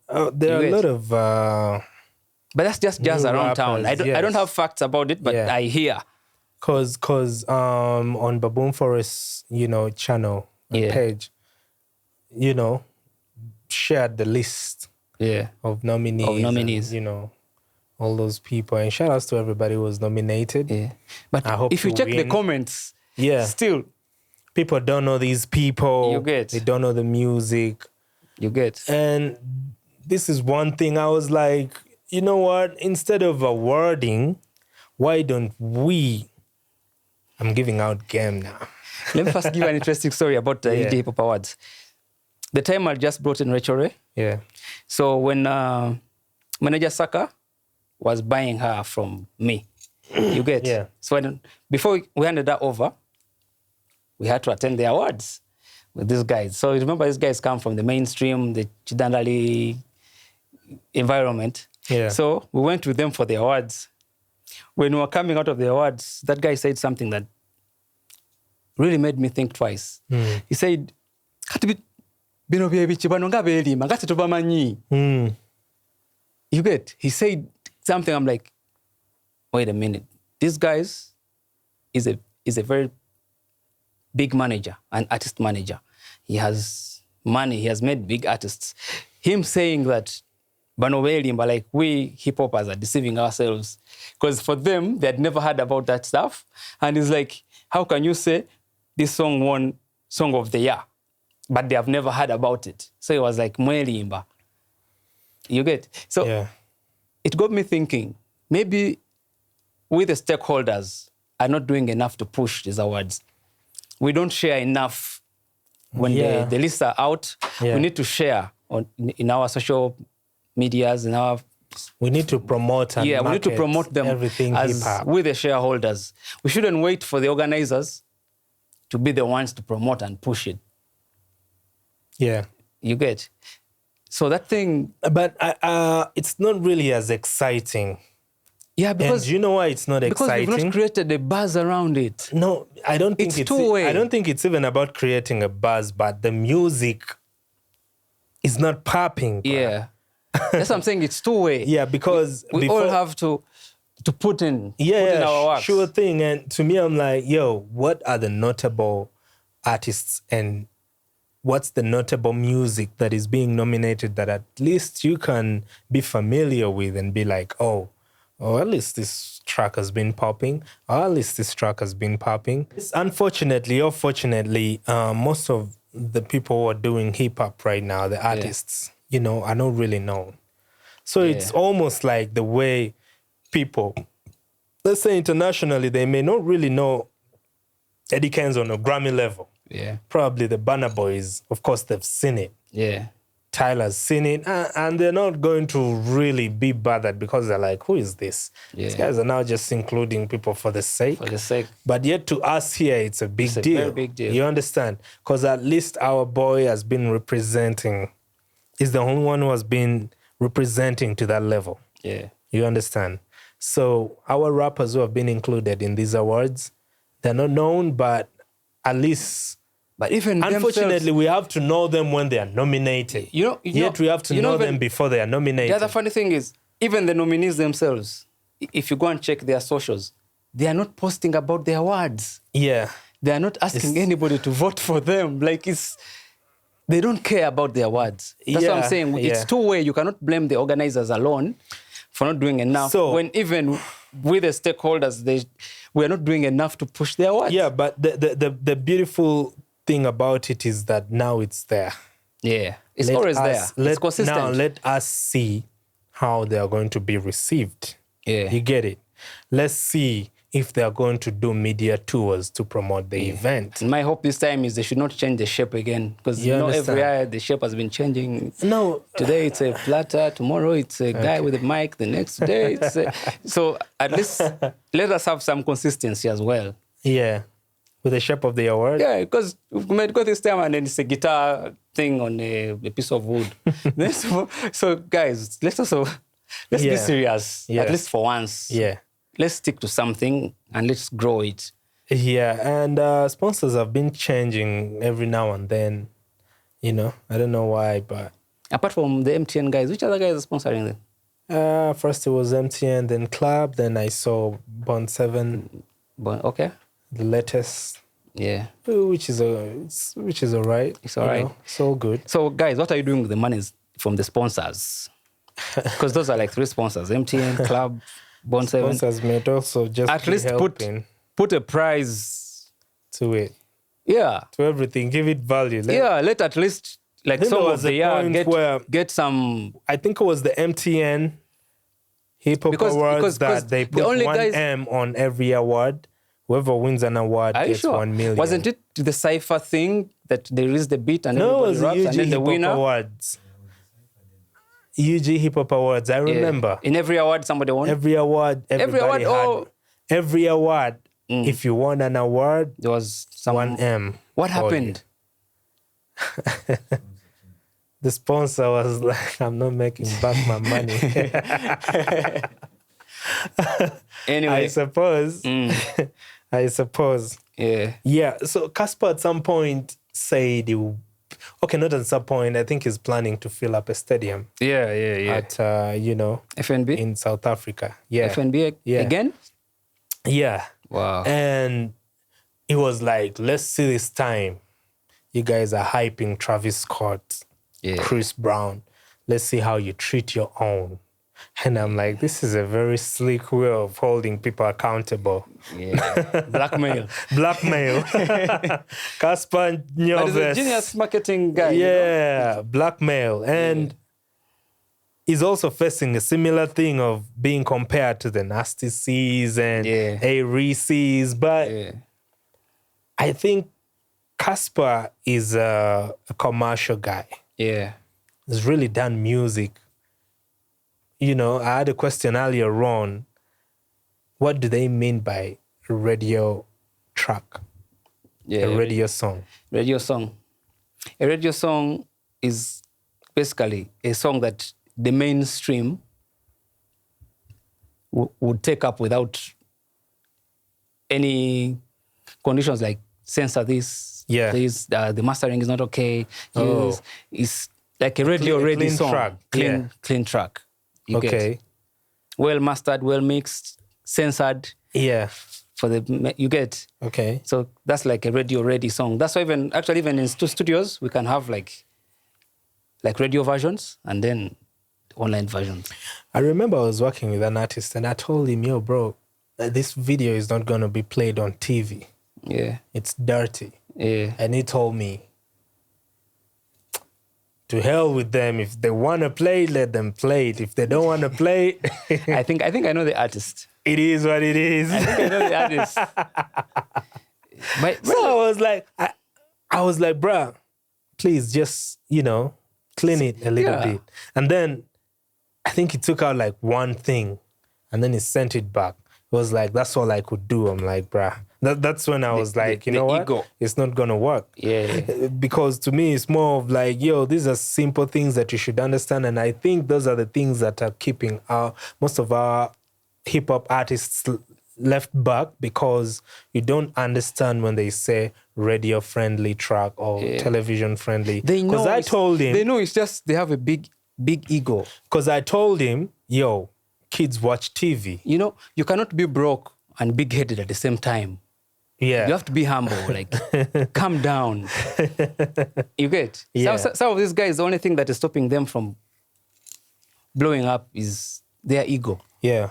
are a lot of... but that's just jazz around rappers, town. I don't have facts about it, but I hear. Because on Baboon Forest, channel page, shared the list of nominees. And, all those people. And shout outs to everybody who was nominated. Yeah. But I hope if you check the comments, still people don't know these people. You get. They don't know the music. You get. And this is one thing I was like, you know what? Instead of awarding, why don't we... I'm giving out game now. Let me first give an interesting story about the Indie Hip Hop Awards. The time I just brought in Rachel Ray. Yeah. So when manager Saka was buying her from me, you get. Yeah. So before we handed that over, we had to attend the awards with these guys. So remember, these guys come from the mainstream, the Chidandali environment. Yeah. So we went with them for the awards. When we were coming out of the awards, that guy said something that really made me think twice. He said, you get? He said something, I'm like, wait a minute. This guy is a very big manager, an artist manager. He has money, he has made big artists. Him saying that but like we hip-hoppers are deceiving ourselves. Because for them, they had never heard about that stuff. And it's like, how can you say this song won Song of the Year, but they have never heard about it? So it was like, Mwelimba. You get? So it got me thinking, maybe we the stakeholders are not doing enough to push these awards. We don't share enough when the lists are out. We need to share in our social medias, in our... We need to promote and we need to promote them everything as hip-hop. with the shareholders. We shouldn't wait for the organizers to be the ones to promote and push it. Yeah. You get? So that thing... But it's not really as exciting. Yeah, because... And do you know why it's not exciting? Because we've not created a buzz around it. No, I don't think it's two-way. I don't think it's even about creating a buzz, but the music is not popping. Bro. Yeah. That's what I'm saying. It's two-way. Yeah, because we all have to put in our work. Sure thing. And to me, I'm like, yo, what are the notable artists and what's the notable music that is being nominated that at least you can be familiar with and be like, oh, at least this track has been popping. Or at least this track has been popping. Unfortunately or fortunately, most of the people who are doing hip-hop right now, the artists, are not really known. So it's almost like the way people, let's say internationally, they may not really know Eddie Kenzo on a Grammy level. Yeah. Probably the Burna Boys, of course, they've seen it. Yeah. Tyler's seen it, and they're not going to really be bothered because they're like, who is this? Yeah. These guys are now just including people for the sake. For the sake. But yet to us here, it's a big deal. Very big deal. You understand? Because at least our boy has been representing, is the only one who has been representing to that level. Yeah. You understand? So our rappers who have been included in these awards, they're not known, but at least... But even unfortunately, we have to know them when they are nominated. Yet we have to know them before they are nominated. The other funny thing is, even the nominees themselves, if you go and check their socials, they are not posting about their awards. Yeah. They are not asking anybody to vote for them. Like, they don't care about their awards. That's what I'm saying. It's two-way. You cannot blame the organizers alone for not doing enough. So, when even with the stakeholders, we are not doing enough to push their awards. Yeah, but the beautiful thing about it is that now it's there. Yeah, it's always there. It's consistent. Now let us see how they are going to be received. Yeah. You get it? Let's see if they are going to do media tours to promote the event. And my hope this time is they should not change the shape again. Because every year the shape has been changing. No. Today it's a platter, tomorrow it's a guy with a mic, the next day it's So at least let us have some consistency as well. Yeah. With the shape of the award? Yeah, because we might go this time and then it's a guitar thing on a piece of wood. So guys, let's be serious, at least for once. Yeah. Let's stick to something and let's grow it. Yeah, and sponsors have been changing every now and then. You know, I don't know why, but... Apart from the MTN guys, which other guys are sponsoring them? First it was MTN, then Club, then I saw Bond 7. Okay. The latest. Yeah. Which is all right. It's all right. It's all good. So guys, what are you doing with the monies from the sponsors? Because those are like 3 sponsors: MTN, Club, Bond 7. Sponsors might also just at least put a price to it. Yeah. To everything. Give it value. Let at least like some of the year get some. I think it was the MTN Hip Hop Awards that they put M on every award. Whoever wins an award gets 1 million. Wasn't it the Cypher thing that there is the beat and everybody raps and then the winner? Awards. UG Hip Hop Awards. I remember. In every award, somebody won. Every award. Every award. If you won an award, there was some 1M. What happened? The sponsor was like, "I'm not making back my money." Anyway, I suppose. Yeah. Yeah. So Casper at some point said not at some point. I think he's planning to fill up a stadium. Yeah. At FNB in South Africa. Yeah. FNB again. Yeah. Wow. And it was like, let's see this time. You guys are hyping Travis Scott, Chris Brown. Let's see how you treat your own. And I'm like, this is a very sleek way of holding people accountable. Yeah. Blackmail. Casper Nyoves. But he's a genius marketing guy. Yeah, blackmail. And he's also facing a similar thing of being compared to the Nasty C's and A Reese's. But I think Casper is a commercial guy. Yeah. He's really done music. You know, I had a question earlier on. What do they mean by a radio track? Yeah, a radio song. Radio song. A radio song is basically a song that the mainstream would take up without any conditions like censor this. Yeah. This, the mastering is not okay. It's like a radio-ready song. Track. Clean track. You okay. Well mastered, well mixed, censored. Yeah. You get. Okay. So that's like a radio-ready song. That's why even in studios, we can have like radio versions and then online versions. I remember I was working with an artist and I told him, yo, bro, this video is not going to be played on TV. Yeah. It's dirty. Yeah. And he told me, to hell with them. If they want to play, let them play it. If they don't want to play... I think I know the artist. It is what it is. I think I know the artist. So I was like, bruh, please just, clean it a little bit. And then I think he took out like one thing and then he sent it back. It was like, that's all I could do. I'm like, bruh. That's when I was like, you know what? Ego. It's not going to work. Yeah. Because to me, it's more of like, yo, these are simple things that you should understand. And I think those are the things that are keeping most of our hip-hop artists left back, because you don't understand when they say radio-friendly track or television-friendly. Because I told him... They know it's just they have a big ego. Because I told him, yo, kids watch TV. You cannot be broke and big-headed at the same time. Yeah. You have to be humble, like, calm down. You get? Yeah. Some of these guys, the only thing that is stopping them from blowing up is their ego. Yeah.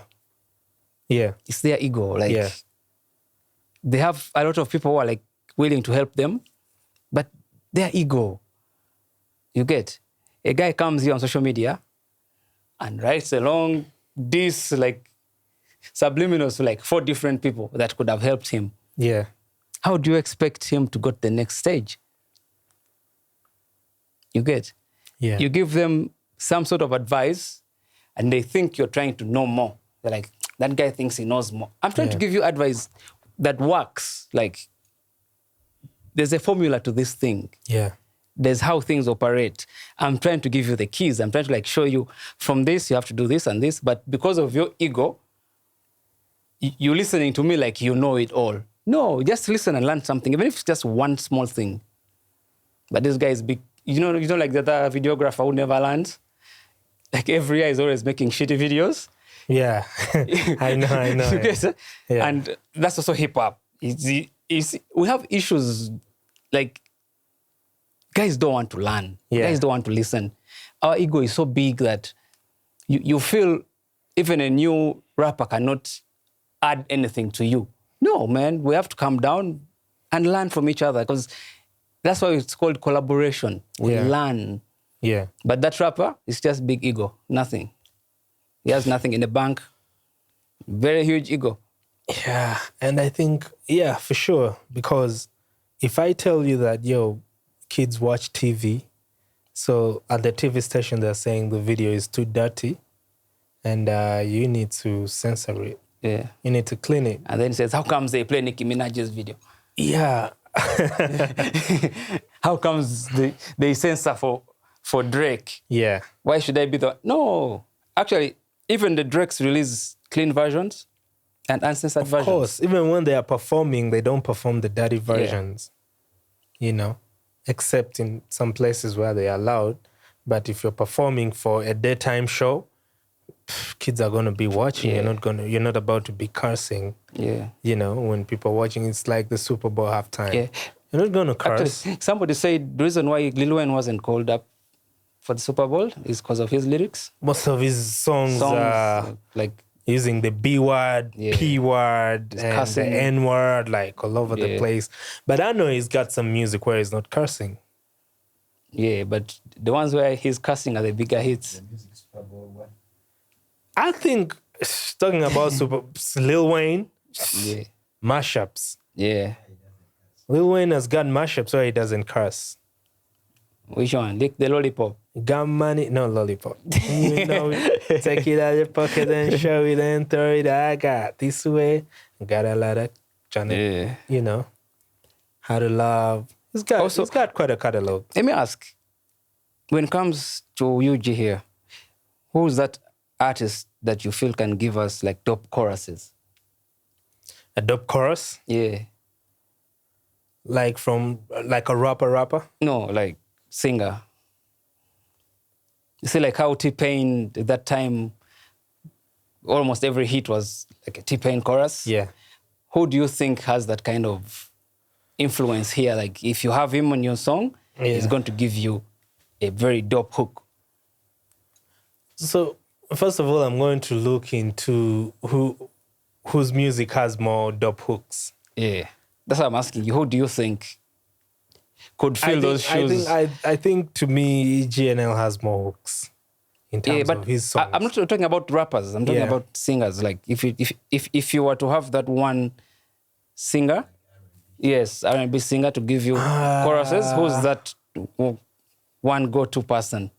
Yeah. It's their ego. Like, they have a lot of people who are, like, willing to help them, but their ego. You get? A guy comes here on social media and writes a long diss, like, subliminals to, like, 4 different people that could have helped him. Yeah. How do you expect him to go to the next stage? You get? Yeah. You give them some sort of advice and they think you're trying to know more. They're like, that guy thinks he knows more. I'm trying to give you advice that works. Like, there's a formula to this thing. Yeah. there's how things operate. I'm trying to give you the keys. I'm trying to like show you from this, you have to do this and this. But because of your ego, you're listening to me like you know it all. No, just listen and learn something, even if it's just one small thing. But this guy is big. You know like the other videographer who never learns? Like every year is always making shitty videos. Yeah, I know. Yeah. And that's also hip hop. We have issues like guys don't want to learn. Yeah. Guys don't want to listen. Our ego is so big that you feel even a new rapper cannot add anything to you. No, man, we have to calm down and learn from each other because that's why it's called collaboration. We learn. Yeah. But that rapper is just big ego, nothing. He has nothing in the bank. Very huge ego. Yeah, and I think, yeah, for sure. Because if I tell you that, kids watch TV, so at the TV station they're saying the video is too dirty and you need to censor it. Yeah. You need to clean it. And then he says, how comes they play Nicki Minaj's video? Yeah. How comes they censor for Drake? Yeah. Why should I be the... No. Actually, even the Drakes release clean versions and uncensored versions. Of course. Even when they are performing, they don't perform the dirty versions. Yeah. Except in some places where they are allowed. But if you're performing for a daytime show, kids are going to be watching. Yeah. You're not about to be cursing. Yeah. When people are watching, it's like the Super Bowl halftime. Yeah. You're not going to curse. Actually, somebody said the reason why Lil Wayne wasn't called up for the Super Bowl is because of his lyrics. Most of his songs are like using the B word, P word, and cussing. The N word, like all over the place. But I know he's got some music where he's not cursing. Yeah, but the ones where he's cussing are the bigger hits. The music Super Bowl what? I think talking about Lil Wayne, mashups. Yeah. Lil Wayne has got mashups where he doesn't curse. Which one? Lick the lollipop. Got money? No, lollipop. Take it out of your pocket and show it and throw it. I got this way. Got a lot of Johnny. How to Love. He's got quite a catalog. Let me ask, when it comes to UG here, who's that artist that you feel can give us like dope choruses? A dope chorus? Yeah. Like from like a rapper? No, like singer. You see like how T-Pain at that time, almost every hit was like a T-Pain chorus? Yeah. Who do you think has that kind of influence here? Like if you have him on your song, he's going to give you a very dope hook. So first of all, I'm going to look into whose music has more dope hooks. Yeah. That's what I'm asking you. Who do you think could fill those shoes? I think to me, GNL has more hooks in terms of his songs. I'm not talking about rappers. I'm talking about singers. Like if you were to have that one singer, R&B singer to give you choruses, who's that one go-to person?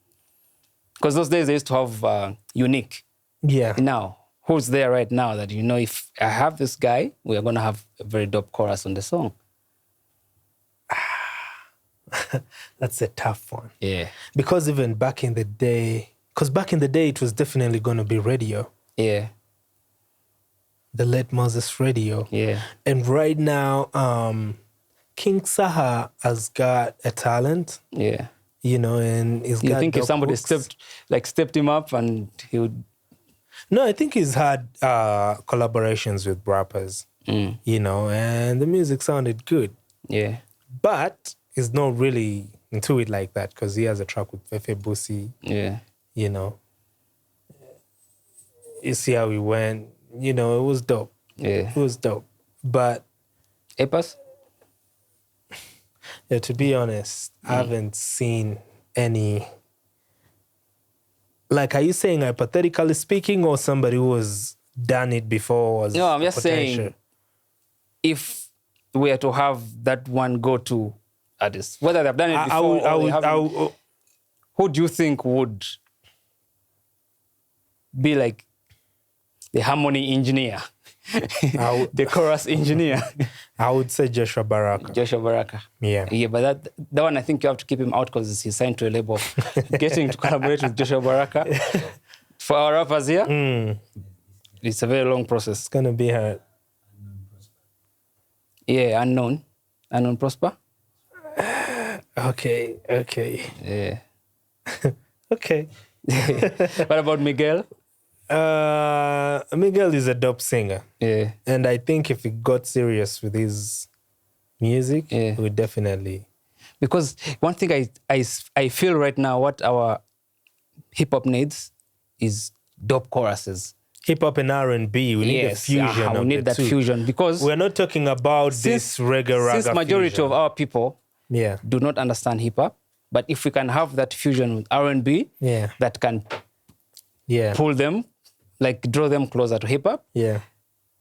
Because those days they used to have Unique. Yeah. Now, who's there right now that if I have this guy, we are going to have a very dope chorus on the song? That's a tough one. Yeah. Because even back in the day, it was definitely going to be Radio. Yeah. The late Moses Radio. Yeah. And right now, King Saha has got a talent. Yeah. And he's got You think if somebody hooks. stepped him up and he would... No, I think he's had collaborations with rappers, and the music sounded good. Yeah. But he's not really into it like that because he has a track with Fefe Busi. Yeah. You see how he went. It was dope. Yeah. It was dope. But... Epas? Yeah, to be honest, I haven't seen any... Like, are you saying hypothetically speaking or somebody who has done it before? No, I'm just saying if we are to have that one go-to artist, whether they've done it before who do you think would be like the harmony engineer the chorus engineer. I would say Joshua Baraka. Joshua Baraka. Yeah. Yeah, but that one I think you have to keep him out because he's signed to a label. Getting to collaborate with Joshua Baraka for our rappers here, it's a very long process. It's gonna be hard. Yeah, Unknown Prosper. Okay. Yeah. Okay. What about Miguel? Miguel is a dope singer. Yeah. And I think if he got serious with his music, he would definitely. Because one thing I feel right now, what our hip-hop needs is dope choruses. Hip-hop and R&B, we need a fusion we need that fusion because we're not talking about this reggae raga since majority fusion. of our people do not understand hip-hop, but if we can have that fusion with R&B that can pull them, like draw them closer to hip-hop,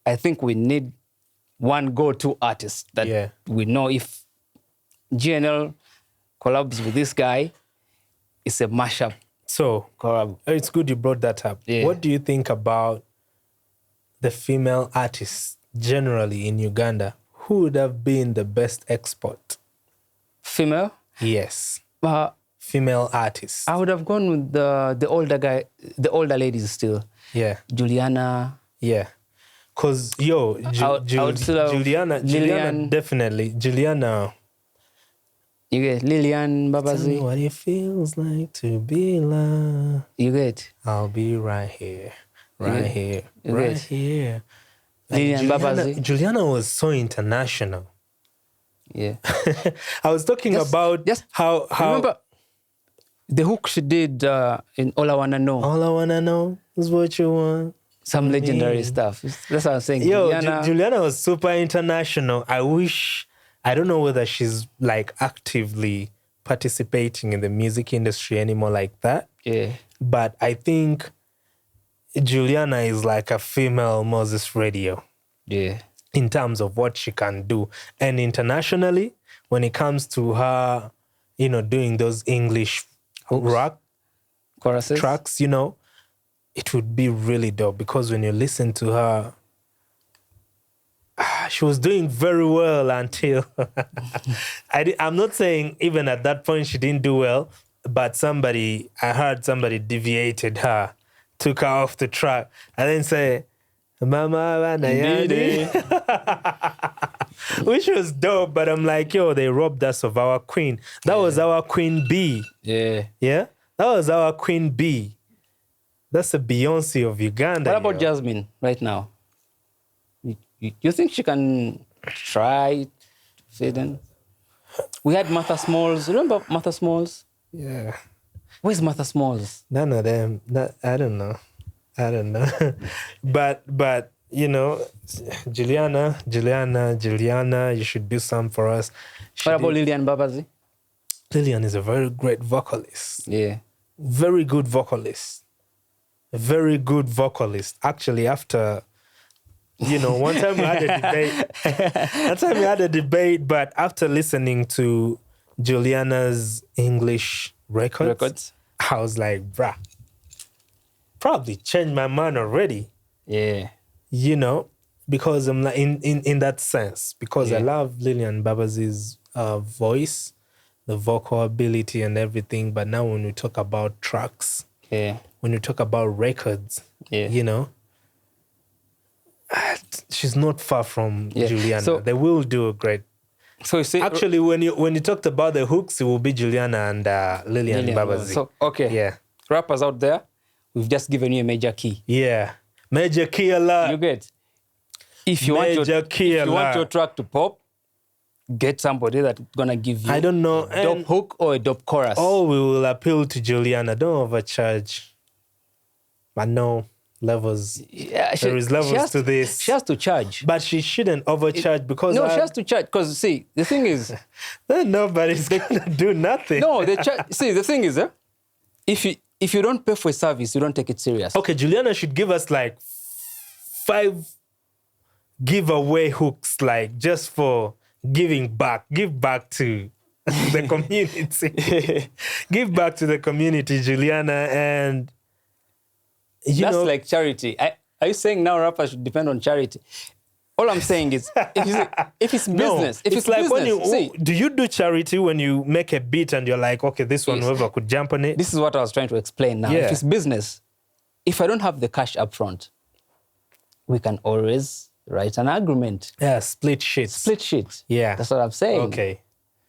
I think we need one go-to artist that we know if GNL collabs with this guy, it's a mashup. So, it's good you brought that up. Yeah. What do you think about the female artists generally in Uganda? Who would have been the best export? Female? Yes. Female artists. I would have gone with the older guy, the older ladies still. Yeah. Juliana. Yeah. Because, Juliana, definitely. Juliana. You get Lillian Babazi. Tell me what it feels like to be loved. You get? I'll be right here. Right here. Lillian Juliana, Babazi. Juliana was so international. Yeah. I was talking about how... Remember the hook she did in All I Wanna Know. All I Wanna Know is what you want. Some legendary stuff. That's what I'm saying. Juliana was super international. I don't know whether she's like actively participating in the music industry anymore like that. Yeah. But I think Juliana is like a female Moses Radio. Yeah. In terms of what she can do. And internationally, when it comes to her, doing those English rock choruses, tracks, it would be really dope because when you listen to her, she was doing very well until I'm not saying even at that point she didn't do well, but I heard somebody deviated her, took her off the track, and then say, Mama Nayani. Which was dope, but I'm like, they robbed us of our queen. That was our queen bee. Yeah. Yeah? That was our queen bee. That's the Beyonce of Uganda. What about Jasmine right now? You think she can try fit in? We had Martha Smalls. Remember Martha Smalls? Yeah. Where's Martha Smalls? None of them. I don't know. But Juliana, you should do some for us. What about Lillian Babazi? Lillian is a very great vocalist. Yeah. Very good vocalist. A very good vocalist. Actually, after... one time we had a debate. But after listening to Juliana's English records, I was like, bruh, probably changed my mind already. Yeah. Because I'm like, in that sense, because I love Lillian Babazi's voice, the vocal ability and everything. But now when we talk about tracks, when we talk about records, she's not far from Juliana. So, they will do a great. So you see, actually, when you talked about the hooks, it will be Juliana and Lillian Babazi. So rappers out there, we've just given you a major key. Yeah, major key alert. You get. If you want your track to pop, get somebody that's gonna give you. I don't know a dope hook or a dope chorus. Oh, we will appeal to Juliana. Don't overcharge. But no. Levels. Yeah, there is levels to this. She has to charge. But she shouldn't overcharge because... No, she has to charge. Because, see, the thing is... then nobody's going to do nothing. No, see, the thing is, if you don't pay for a service, you don't take it serious. Okay, Juliana should give us like 5 giveaway hooks, like just for giving back. Give back to the community. Give back to the community, Juliana, and... That's like charity. Are you saying now rappers should depend on charity? All I'm saying is, if it's business, if it's like business, when do you do charity when you make a beat and you're like, okay, this one, whoever could jump on it? This is what I was trying to explain now. If it's business, if I don't have the cash up front, we can always write an agreement. Yeah, split shit. Split shit. Yeah. That's what I'm saying. Okay.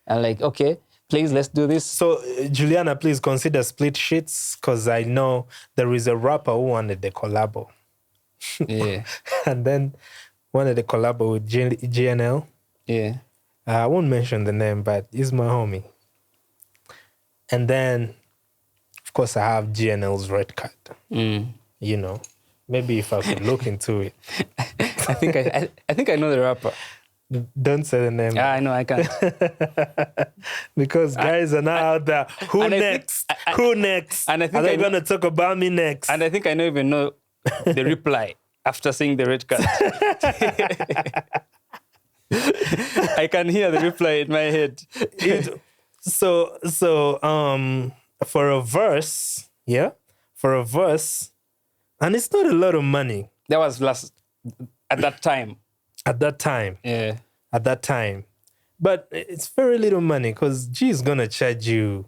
And like, okay, please, let's do this. So, Juliana, please consider split shits, because I know there is a rapper who wanted the collabo. Yeah. And then wanted a collabo with GNL. Yeah. I won't mention the name, but he's my homie. And then, of course, I have GNL's red card. You know, maybe if I could look into it. I think I know the rapper. Don't say the name. I know, I can't. Because guys are now out there. Who next? Who next? And I think are they going to talk about me next? And I think I don't even know the reply after seeing the red card. I can hear the reply in my head. So, for a verse, and it's not a lot of money. That was at that time. Yeah. At that time. But it's very little money, because G is going to charge you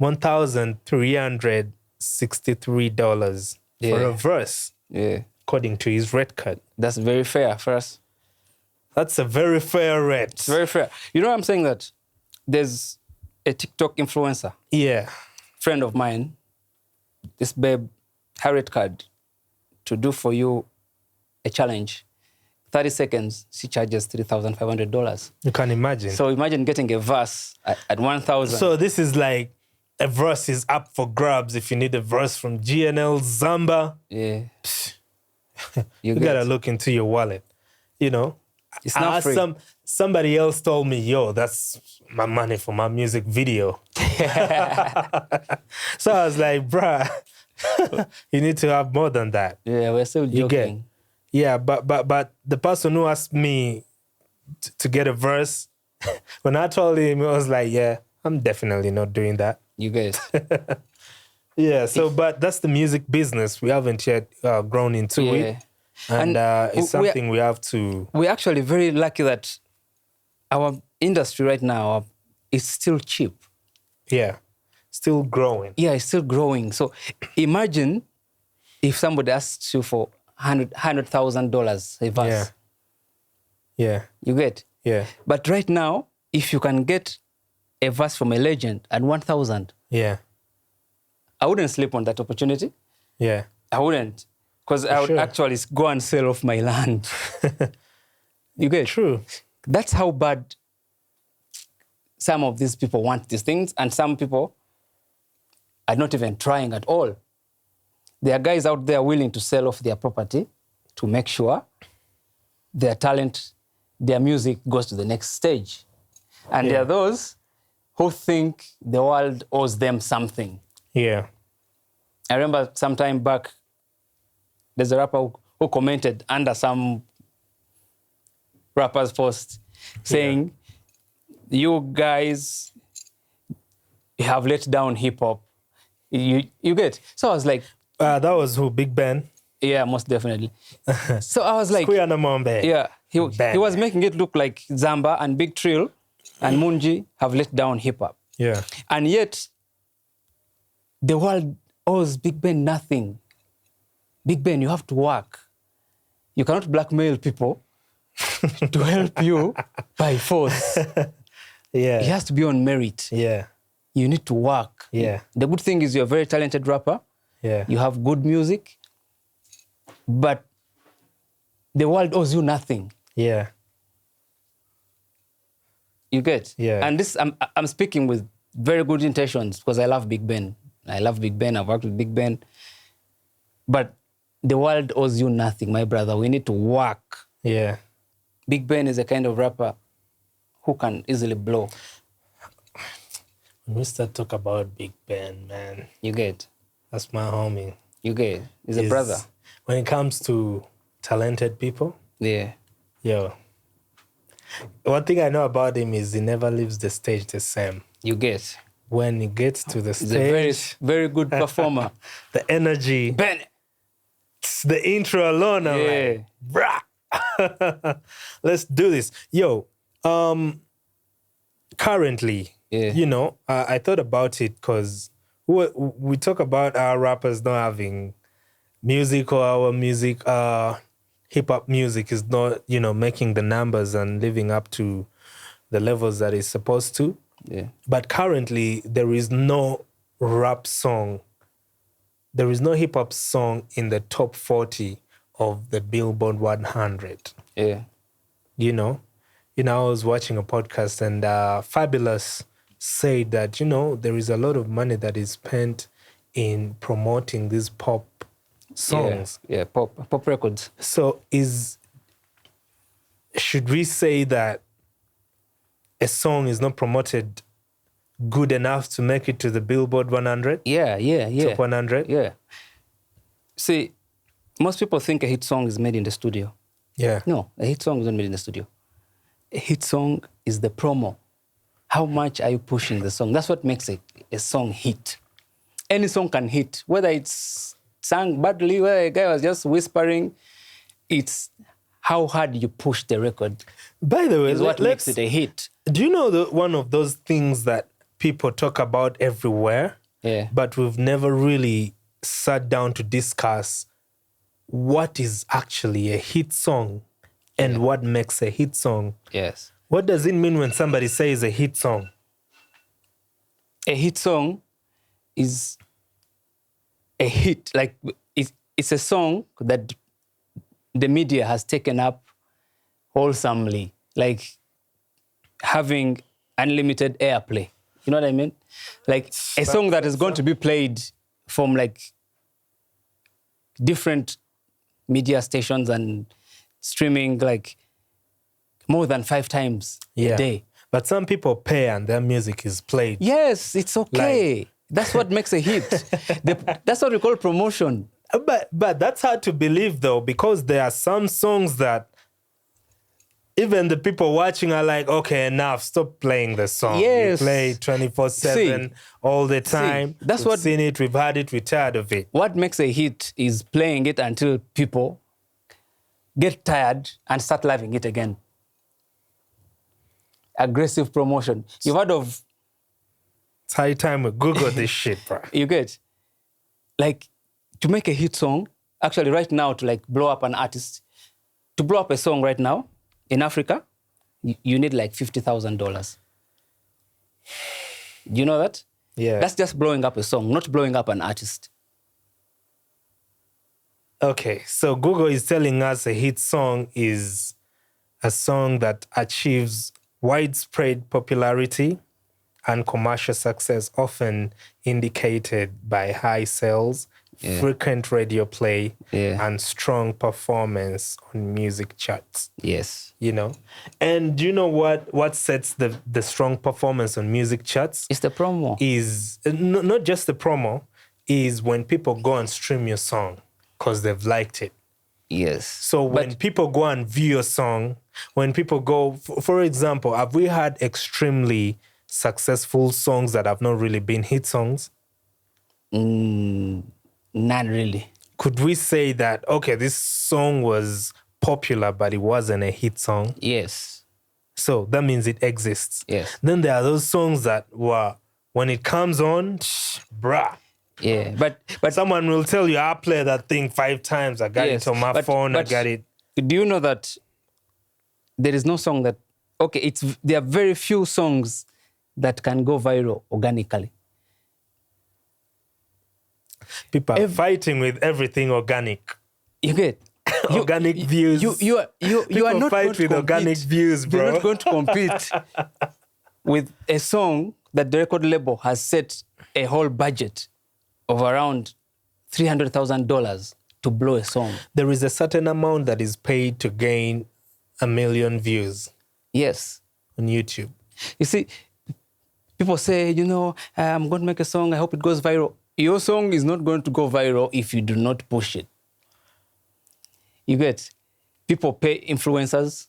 $1,363 for a verse. Yeah. According to his red card. That's very fair for us. That's a very fair rate. It's very fair. You know what I'm saying? That there's a TikTok influencer. Yeah. Friend of mine. This babe, her red card to do for you a challenge. 30 seconds, she charges $3,500. You can imagine. So imagine getting a verse at 1,000. So this is like a verse is up for grabs if you need a verse from GNL, Zamba. Yeah. You gotta look into your wallet. You know? It's not free. Somebody else told me, yo, that's my money for my music video. So I was like, bruh, you need to have more than that. Yeah, we're still joking. Yeah, but the person who asked me to get a verse, when I told him, I was like, yeah, I'm definitely not doing that. You guys. Yeah, so, but that's the music business. We haven't yet grown into it. And it's something we have to... We're actually very lucky that our industry right now is still cheap. Yeah, still growing. Yeah, it's still growing. So imagine if somebody asks you for $100,000 a verse. Yeah. You get? Yeah. But right now, if you can get a verse from a legend at 1,000, yeah, I wouldn't sleep on that opportunity. Yeah. I wouldn't. Because I would actually go and sell off my land. You get? True. That's how bad some of these people want these things, and some people are not even trying at all. There are guys out there willing to sell off their property to make sure their talent, their music goes to the next stage. And there are those who think the world owes them something. Yeah. I remember some time back, there's a rapper who commented under some rapper's post saying, you guys have let down hip-hop. You get? So I was like... that was who, Big Ben? Yeah, most definitely. So I was like... Yeah, he was making it look like Zamba and Big Trill and Munji have let down hip-hop. Yeah. And yet, the world owes Big Ben nothing. Big Ben, you have to work. You cannot blackmail people to help you by force. Yeah. It has to be on merit. Yeah. You need to work. Yeah. The good thing is you're a very talented rapper. Yeah. You have good music. But the world owes you nothing. Yeah. You get? Yeah. And this, I'm speaking with very good intentions because I love Big Ben. I love Big Ben. I've worked with Big Ben. But the world owes you nothing, my brother. We need to work. Yeah. Big Ben is a kind of rapper who can easily blow. When we start talk about Big Ben, man. You get? That's my homie. You get? He's a brother. When it comes to talented people. Yeah. Yo. One thing I know about him is he never leaves the stage the same. You get? When he gets to the stage. He's a very, very good performer. The energy. Ben. Just the intro alone, I'm like, brah, let's do this. Yo, currently, you know, I thought about it because we talk about our rappers not having music, or our music, hip-hop music is not, you know, making the numbers and living up to the levels that it's supposed to. Yeah. But currently, there is no rap song, there is no hip-hop song in the top 40 of the Billboard 100. Yeah. You know, I was watching a podcast and Fabulous said that, you know, there is a lot of money that is spent in promoting these pop songs. Yeah, pop records. So should we say that a song is not promoted good enough to make it to the Billboard 100? Yeah. Top 100? Yeah. See, most people think a hit song is made in the studio. Yeah. No, a hit song is not made in the studio. A hit song is the promo. How much are you pushing the song? That's what makes a song hit. Any song can hit, whether it's sung badly, whether a guy was just whispering. It's how hard you push the record. By the way, is what makes it a hit. Do you know one of those things that people talk about everywhere, but we've never really sat down to discuss what is actually a hit song and what makes a hit song? Yes. What does it mean when somebody says a hit song? A hit song is a hit. Like, it's a song that the media has taken up wholesomely, like having unlimited airplay. You know what I mean? Like a song that is going to be played from like different media stations and streaming like more than 5 times a day. But some people pay and their music is played. Yes, it's okay. Like, that's what makes a hit. That's what we call promotion. But that's hard to believe, though, because there are some songs that even the people watching are like, okay, enough, stop playing the song. Yes. You play 24/7 all the time. We've seen it, we've had it, we're tired of it. What makes a hit is playing it until people get tired and start loving it again. Aggressive promotion. You've heard of... It's high time we Google this shit, bro. You get? Like, to make a hit song, actually right now, to like blow up an artist, to blow up a song right now in Africa, you need like $50,000. Do you know that? Yeah. That's just blowing up a song, not blowing up an artist. Okay, so Google is telling us a hit song is a song that achieves widespread popularity and commercial success, often indicated by high sales, frequent radio play, and strong performance on music charts. Yes. You know? And do you know what sets the strong performance on music charts? It's the promo. Is not just the promo, is when people go and stream your song because they've liked it. Yes. So when people go and view your song, when people go, for example, have we had extremely successful songs that have not really been hit songs? None really. Could we say that, okay, this song was popular, but it wasn't a hit song? Yes. So that means it exists. Yes. Then there are those songs that were, when it comes on, brah. Yeah, but someone will tell you, I play that thing 5 times. I got it on my phone. I got it. Do you know that there is no song that, okay, there are very few songs that can go viral organically. People are fighting with everything organic. You get organic views. You are not fight with organic views, bro. You're not going to compete with a song that the record label has set a whole budget of around $300,000 to blow a song. There is a certain amount that is paid to gain 1 million views. Yes. On YouTube. You see, people say, you know, I'm going to make a song, I hope it goes viral. Your song is not going to go viral if you do not push it. You get? People pay influencers,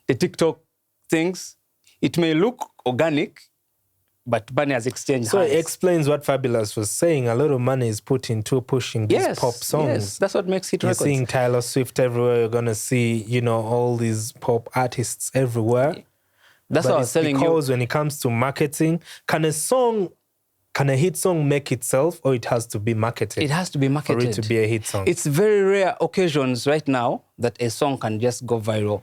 the TikTok things. It may look organic, but money has exchanged So hands. it explains what Fabulous was saying. A lot of money is put into pushing these pop songs. Yes, that's what makes hit records. You're seeing Taylor Swift everywhere. You're going to see, all these pop artists everywhere. That's what I was telling you. Because when it comes to marketing, can a hit song make itself, or it has to be marketed? It has to be marketed. For it to be a hit song. It's very rare occasions right now that a song can just go viral.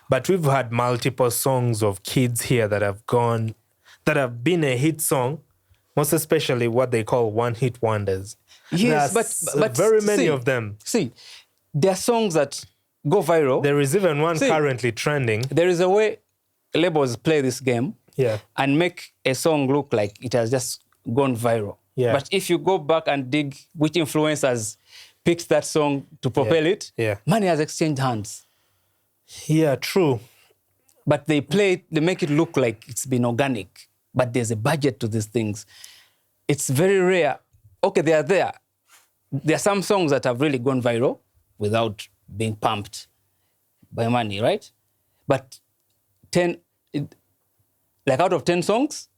But we've had multiple songs of kids here that have been a hit song, most especially what they call one-hit wonders. Yes, but very many of them. See, there are songs that go viral. There is even one currently trending. There is a way labels play this game and make a song look like it has just gone viral. Yeah. But if you go back and dig which influencers picked that song to propel it, money has exchanged hands. Yeah, true. But they make it look like it's been organic. But there's a budget to these things. It's very rare. Okay, they are there. There are some songs that have really gone viral without being pumped by money, right? But out of 10 songs,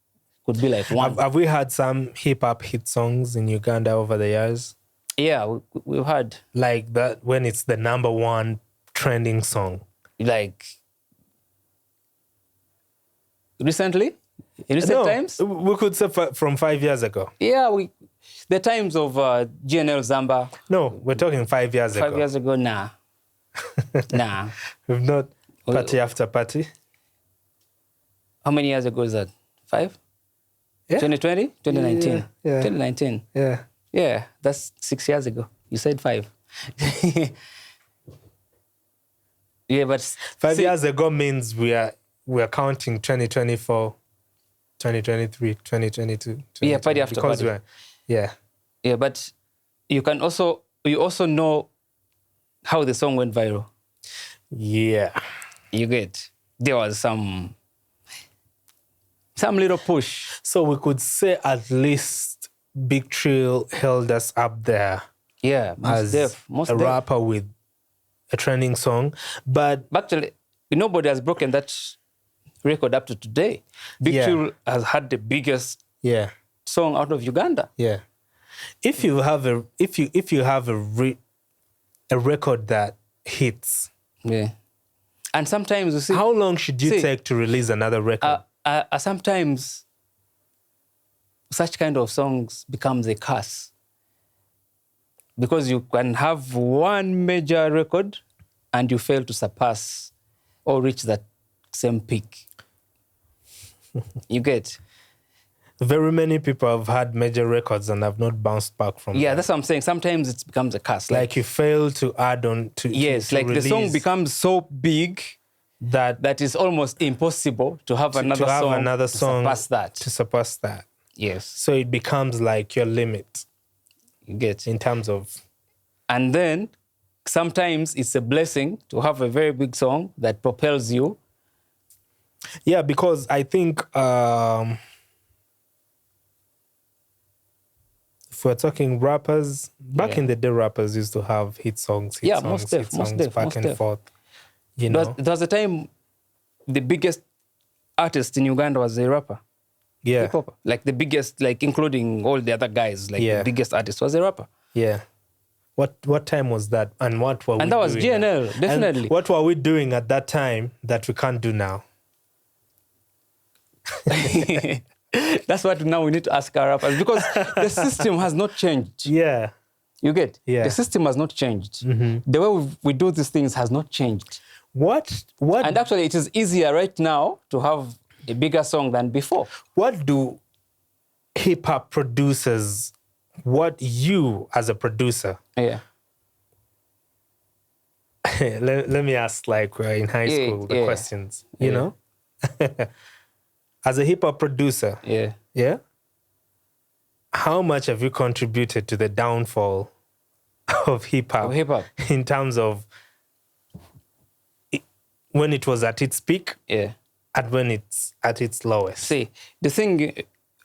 could be like one. Have we had some hip-hop hit songs in Uganda over the years? Yeah, we've had. Like that, when it's the number one trending song. Like, recently? In recent times? We could say from 5 years ago. Yeah, the times of GNL Zamba. No, we're talking 5 years ago. 5 years ago, nah. Nah. We've not party after party. How many years ago is that? 5? Yeah. 2020? 2019? Yeah. 2019? Yeah. Yeah, that's 6 years ago. You said 5. Yeah, but 5 years ago means we are counting 2024, 2023, 2022. Yeah, party after because party. Yeah, but you also know how the song went viral. Yeah. You get, there was some little push. So we could say at least Big Trill held us up there. Yeah, most a rapper with a trending song. But actually, nobody has broken that record up to today. Big Trill has had the biggest song out of Uganda. Yeah. If you have a record that hits. Yeah. And sometimes you see, how long should you take to release another record? Sometimes such kind of songs becomes a curse. Because you can have one major record and you fail to surpass or reach that same peak. You get? Very many people have had major records and have not bounced back from that. That's what I'm saying. Sometimes it becomes a curse. Like you fail to add on to the song becomes so big that is almost impossible to have another song to surpass that. Yes. So it becomes like your limit. You get? In terms of... And then sometimes it's a blessing to have a very big song that propels you. Yeah, because I think if we're talking rappers, back in the day, rappers used to have hit songs, back and forth. You know, there was a time the biggest artist in Uganda was a rapper. Yeah. Hip-hop. Like the biggest, like including all the other guys, like the biggest artist was a rapper. Yeah. What time was that? And what were we doing? And that was GNL, definitely. And what were we doing at that time that we can't do now? That's what now we need to ask our rappers, because the system has not changed. Yeah. You get? Yeah. The system has not changed. Mm-hmm. The way we do these things has not changed. What? And actually, it is easier right now to have a bigger song than before. What do hip-hop producers, what you as a producer... Yeah. let me ask, like we're in high school, the questions, you know? As a hip-hop producer, yeah, how much have you contributed to the downfall of hip-hop in terms of when it was at its peak and when it's at its lowest? See, the thing,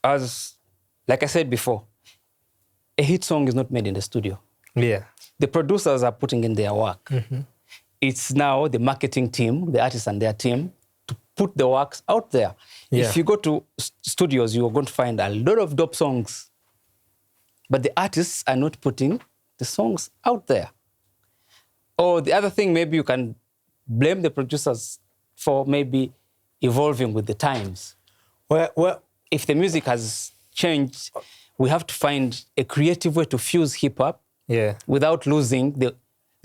like I said before, a hit song is not made in the studio. Yeah. The producers are putting in their work. Mm-hmm. It's now the marketing team, the artists and their team, to put the works out there. Yeah. If you go to studios, you are going to find a lot of dope songs, but the artists are not putting the songs out there. Or the other thing, maybe you can blame the producers for maybe evolving with the times. Well, if the music has changed, we have to find a creative way to fuse hip-hop without losing the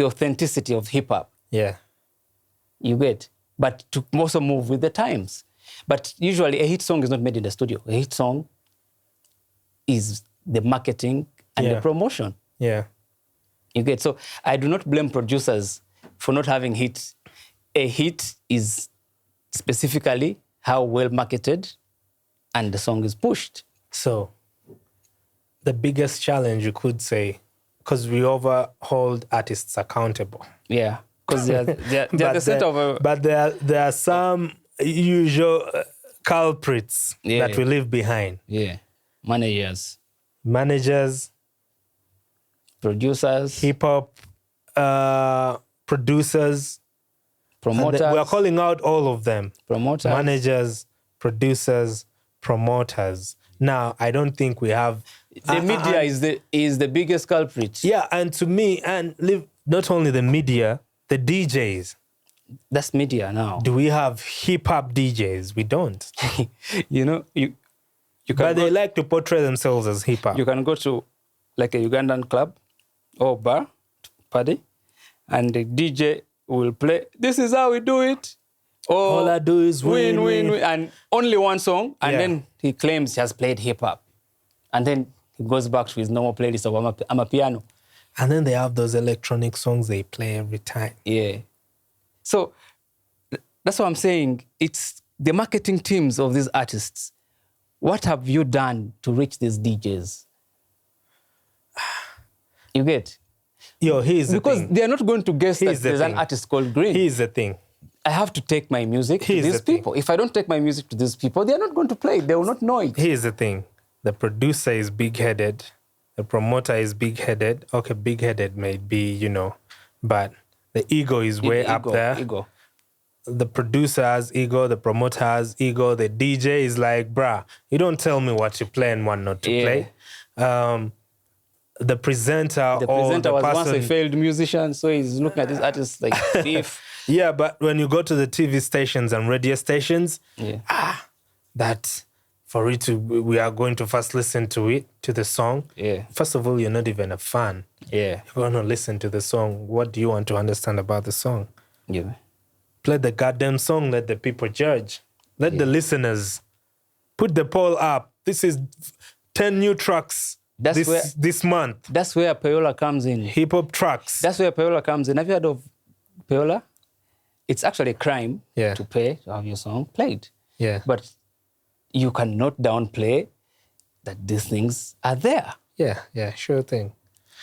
authenticity of hip-hop. Yeah. You get? But to also move with the times. But usually a hit song is not made in the studio. A hit song is the marketing and the promotion. Yeah. You get? So I do not blame producers for not having hits. A hit is specifically how well marketed and the song is pushed. So the biggest challenge, you could say, because we hold artists accountable. Yeah, because they're the set of a... But there are some usual culprits that we leave behind. Yeah, managers, producers, hip-hop producers, promoters. We are calling out all of them. Promoters. Managers, producers, promoters. Now, I don't think we have... The media is the biggest culprit. Yeah, and to me, not only the media, the DJs. That's media now. Do we have hip-hop DJs? We don't. You can but they like to portray themselves as hip-hop. You can go to like a Ugandan club or bar, party, and the DJ will play, this is how we do it. Or all I do is win. And only one song, and then he claims he has played hip-hop. And then he goes back to his normal playlist of I'm a piano. And then they have those electronic songs they play every time. Yeah. So that's what I'm saying. It's the marketing teams of these artists. What have you done to reach these DJs? You get? Yo, here's the thing. Because they're not going to guess that there's an artist called Green. Here's the thing. I have to take my music to these people. If I don't take my music to these people, they're not going to play it. They will not know it. Here's the thing. The producer is big-headed. The promoter is big-headed. Okay, big-headed may be, but the ego is way up there. Ego. The producer has ego. The promoter has ego. The DJ is like, bruh, you don't tell me what to play and what not to play. The presenter was once a failed musician, so he's looking at these artists like beef. Yeah, but when you go to the TV stations and radio stations, that for it to, we are going to first listen to the song. Yeah. First of all, you're not even a fan. Yeah. You're going to listen to the song. What do you want to understand about the song? Yeah. Play the goddamn song, let the people judge. Let the listeners put the poll up. This is 10 new tracks this month. That's where payola comes in. Hip-hop tracks. That's where payola comes in. Have you heard of payola? It's actually a crime to pay to have your song played. Yeah. But you cannot downplay that these things are there. Yeah, sure thing.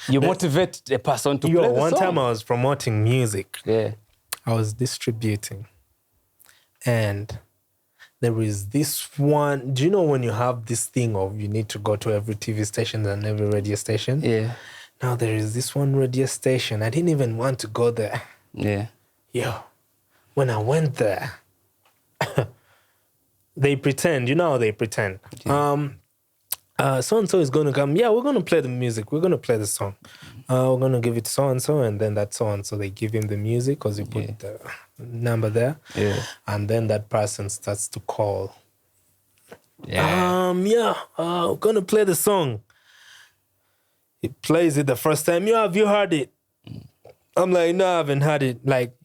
You motivate a person to play the song. One time I was promoting music. Yeah. I was distributing. And there is this one... Do you know when you have this thing of you need to go to every TV station and every radio station? Yeah. Now there is this one radio station. I didn't even want to go there. Yeah. Yo, when I went there... They pretend, you know how they pretend. Yeah. So-and-so is going to come. Yeah, we're going to play the music. We're going to play the song. We're going to give it to so-and-so, and then that so-and-so, they give him the music because you put the number there. Yeah. And then that person starts to call. Yeah. We're going to play the song. He plays it the first time. Have you heard it? I'm like, no, I haven't heard it. Like,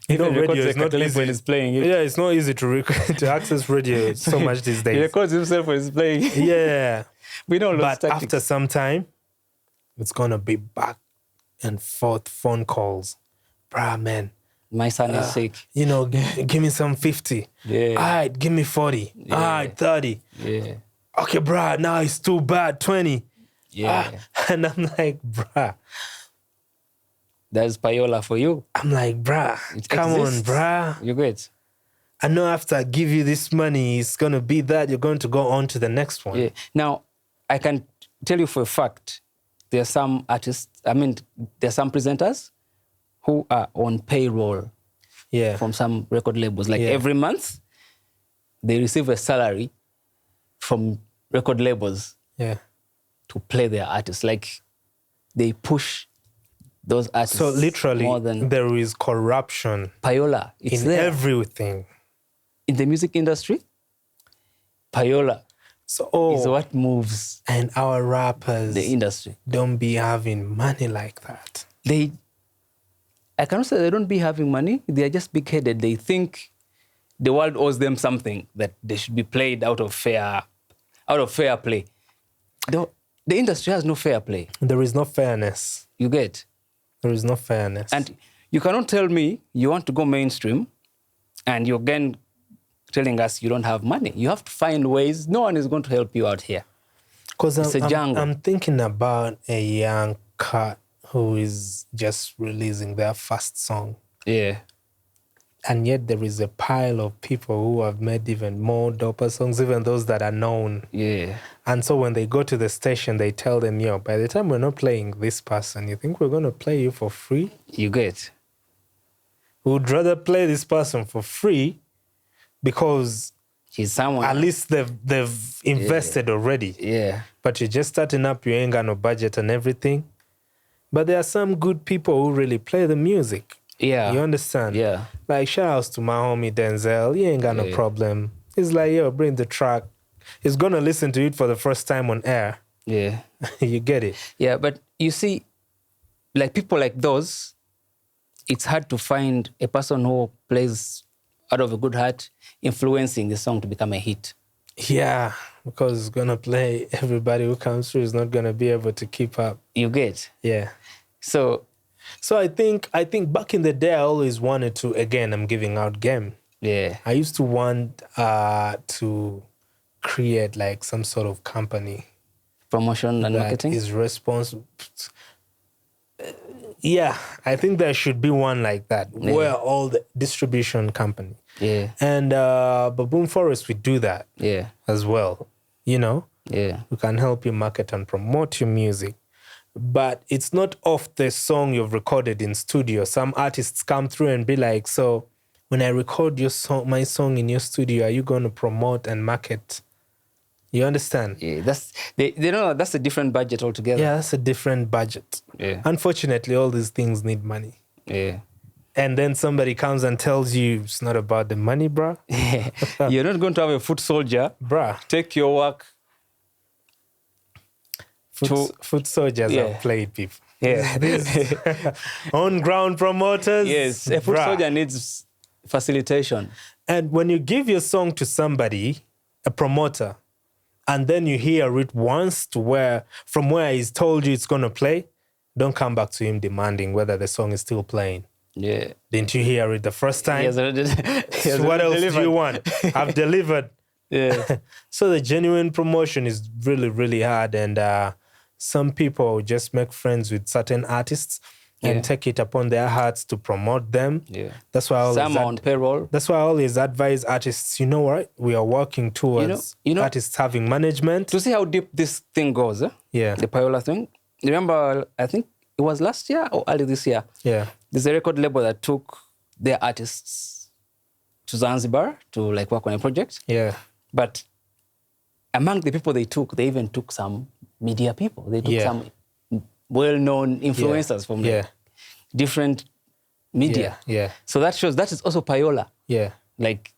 radio is not easy when he's playing it. Yeah, it's not easy to access radio so much these days. He records himself when he's playing. Yeah. We don't But after some time, it's going to be back and forth phone calls. Bruh, man. My son is sick. Give me some 50. Yeah. All right, give me 40. Yeah. All right, 30. Yeah. Okay, bruh, now it's too bad, 20. Yeah. And I'm like, bruh. That's payola for you. I'm like, bruh, come on, bruh. You get. I know after I give you this money, it's going to be that. You're going to go on to the next one. Yeah. Now, I can tell you for a fact, there are some artists, there are some presenters who are on payroll from some record labels. Like every month, they receive a salary from record labels to play their artists. Like, they push those artists. So literally, more than there is corruption. Payola, it's in there. Everything. In the music industry, payola is what moves. And our rappers, the industry, don't be having money like that. I cannot say they don't be having money. They are just big-headed. They think the world owes them something, that they should be played out of fair play. The industry has no fair play. There is no fairness. You get? There is no fairness. And you cannot tell me you want to go mainstream and you're again telling us you don't have money. You have to find ways. No one is going to help you out here. Because I'm thinking about a young cat who is just releasing their first song. Yeah. And yet there is a pile of people who have made even more doper songs, even those that are known. Yeah. And so when they go to the station, they tell them, yo, by the time we're not playing this person, you think we're going to play you for free? You get? We would rather play this person for free because he's someone. At least they've invested already. Yeah. But you're just starting up, you ain't got no budget and everything. But there are some good people who really play the music. Yeah. You understand? Yeah. Like, shout outs to my homie Denzel. He ain't got no problem. He's like, yo, bring the track. He's going to listen to it for the first time on air. Yeah. You get it? Yeah, but you see, like people like those, it's hard to find a person who plays out of a good heart, influencing the song to become a hit. Yeah, because it's going to play, everybody who comes through is not going to be able to keep up. You get? Yeah. So I think back in the day, I always wanted to, again, I'm giving out game. Yeah. I used to want to create like some sort of company. Promotion and marketing? Is responsible. Yeah, I think there should be one like that, where all the distribution company. Yeah. And Baboon Forest, we do that as well, you know? Yeah. We can help you market and promote your music. But it's not off the song you've recorded in studio. Some artists come through and be like, so when I record my song in your studio, are you going to promote and market? You understand? Yeah, they know that's a different budget altogether. Yeah, that's a different budget. Yeah. Unfortunately, all these things need money. Yeah. And then somebody comes and tells you it's not about the money, bruh. You're not going to have a foot soldier, bruh. Take your work. Foot soldiers have played people. Yeah. On-ground promoters. Yes, a foot soldier needs facilitation. And when you give your song to somebody, a promoter, and then you hear it once from where he's told you it's going to play, don't come back to him demanding whether the song is still playing. Yeah. Didn't you hear it the first time? Yes, what else do you want? I've delivered. Yeah. So the genuine promotion is really, really hard. And some people just make friends with certain artists and take it upon their hearts to promote them. Yeah. That's why some on payroll. That's why I always advise artists, you know what? We are working towards artists having management. To see how deep this thing goes, Yeah. The payola thing. Remember, I think it was last year or early this year. Yeah. There's a record label that took their artists to Zanzibar to like work on a project. Yeah. But among the people they even took some media people. They took some well-known influencers from different media. Yeah. So that shows that is also payola. Yeah. Like,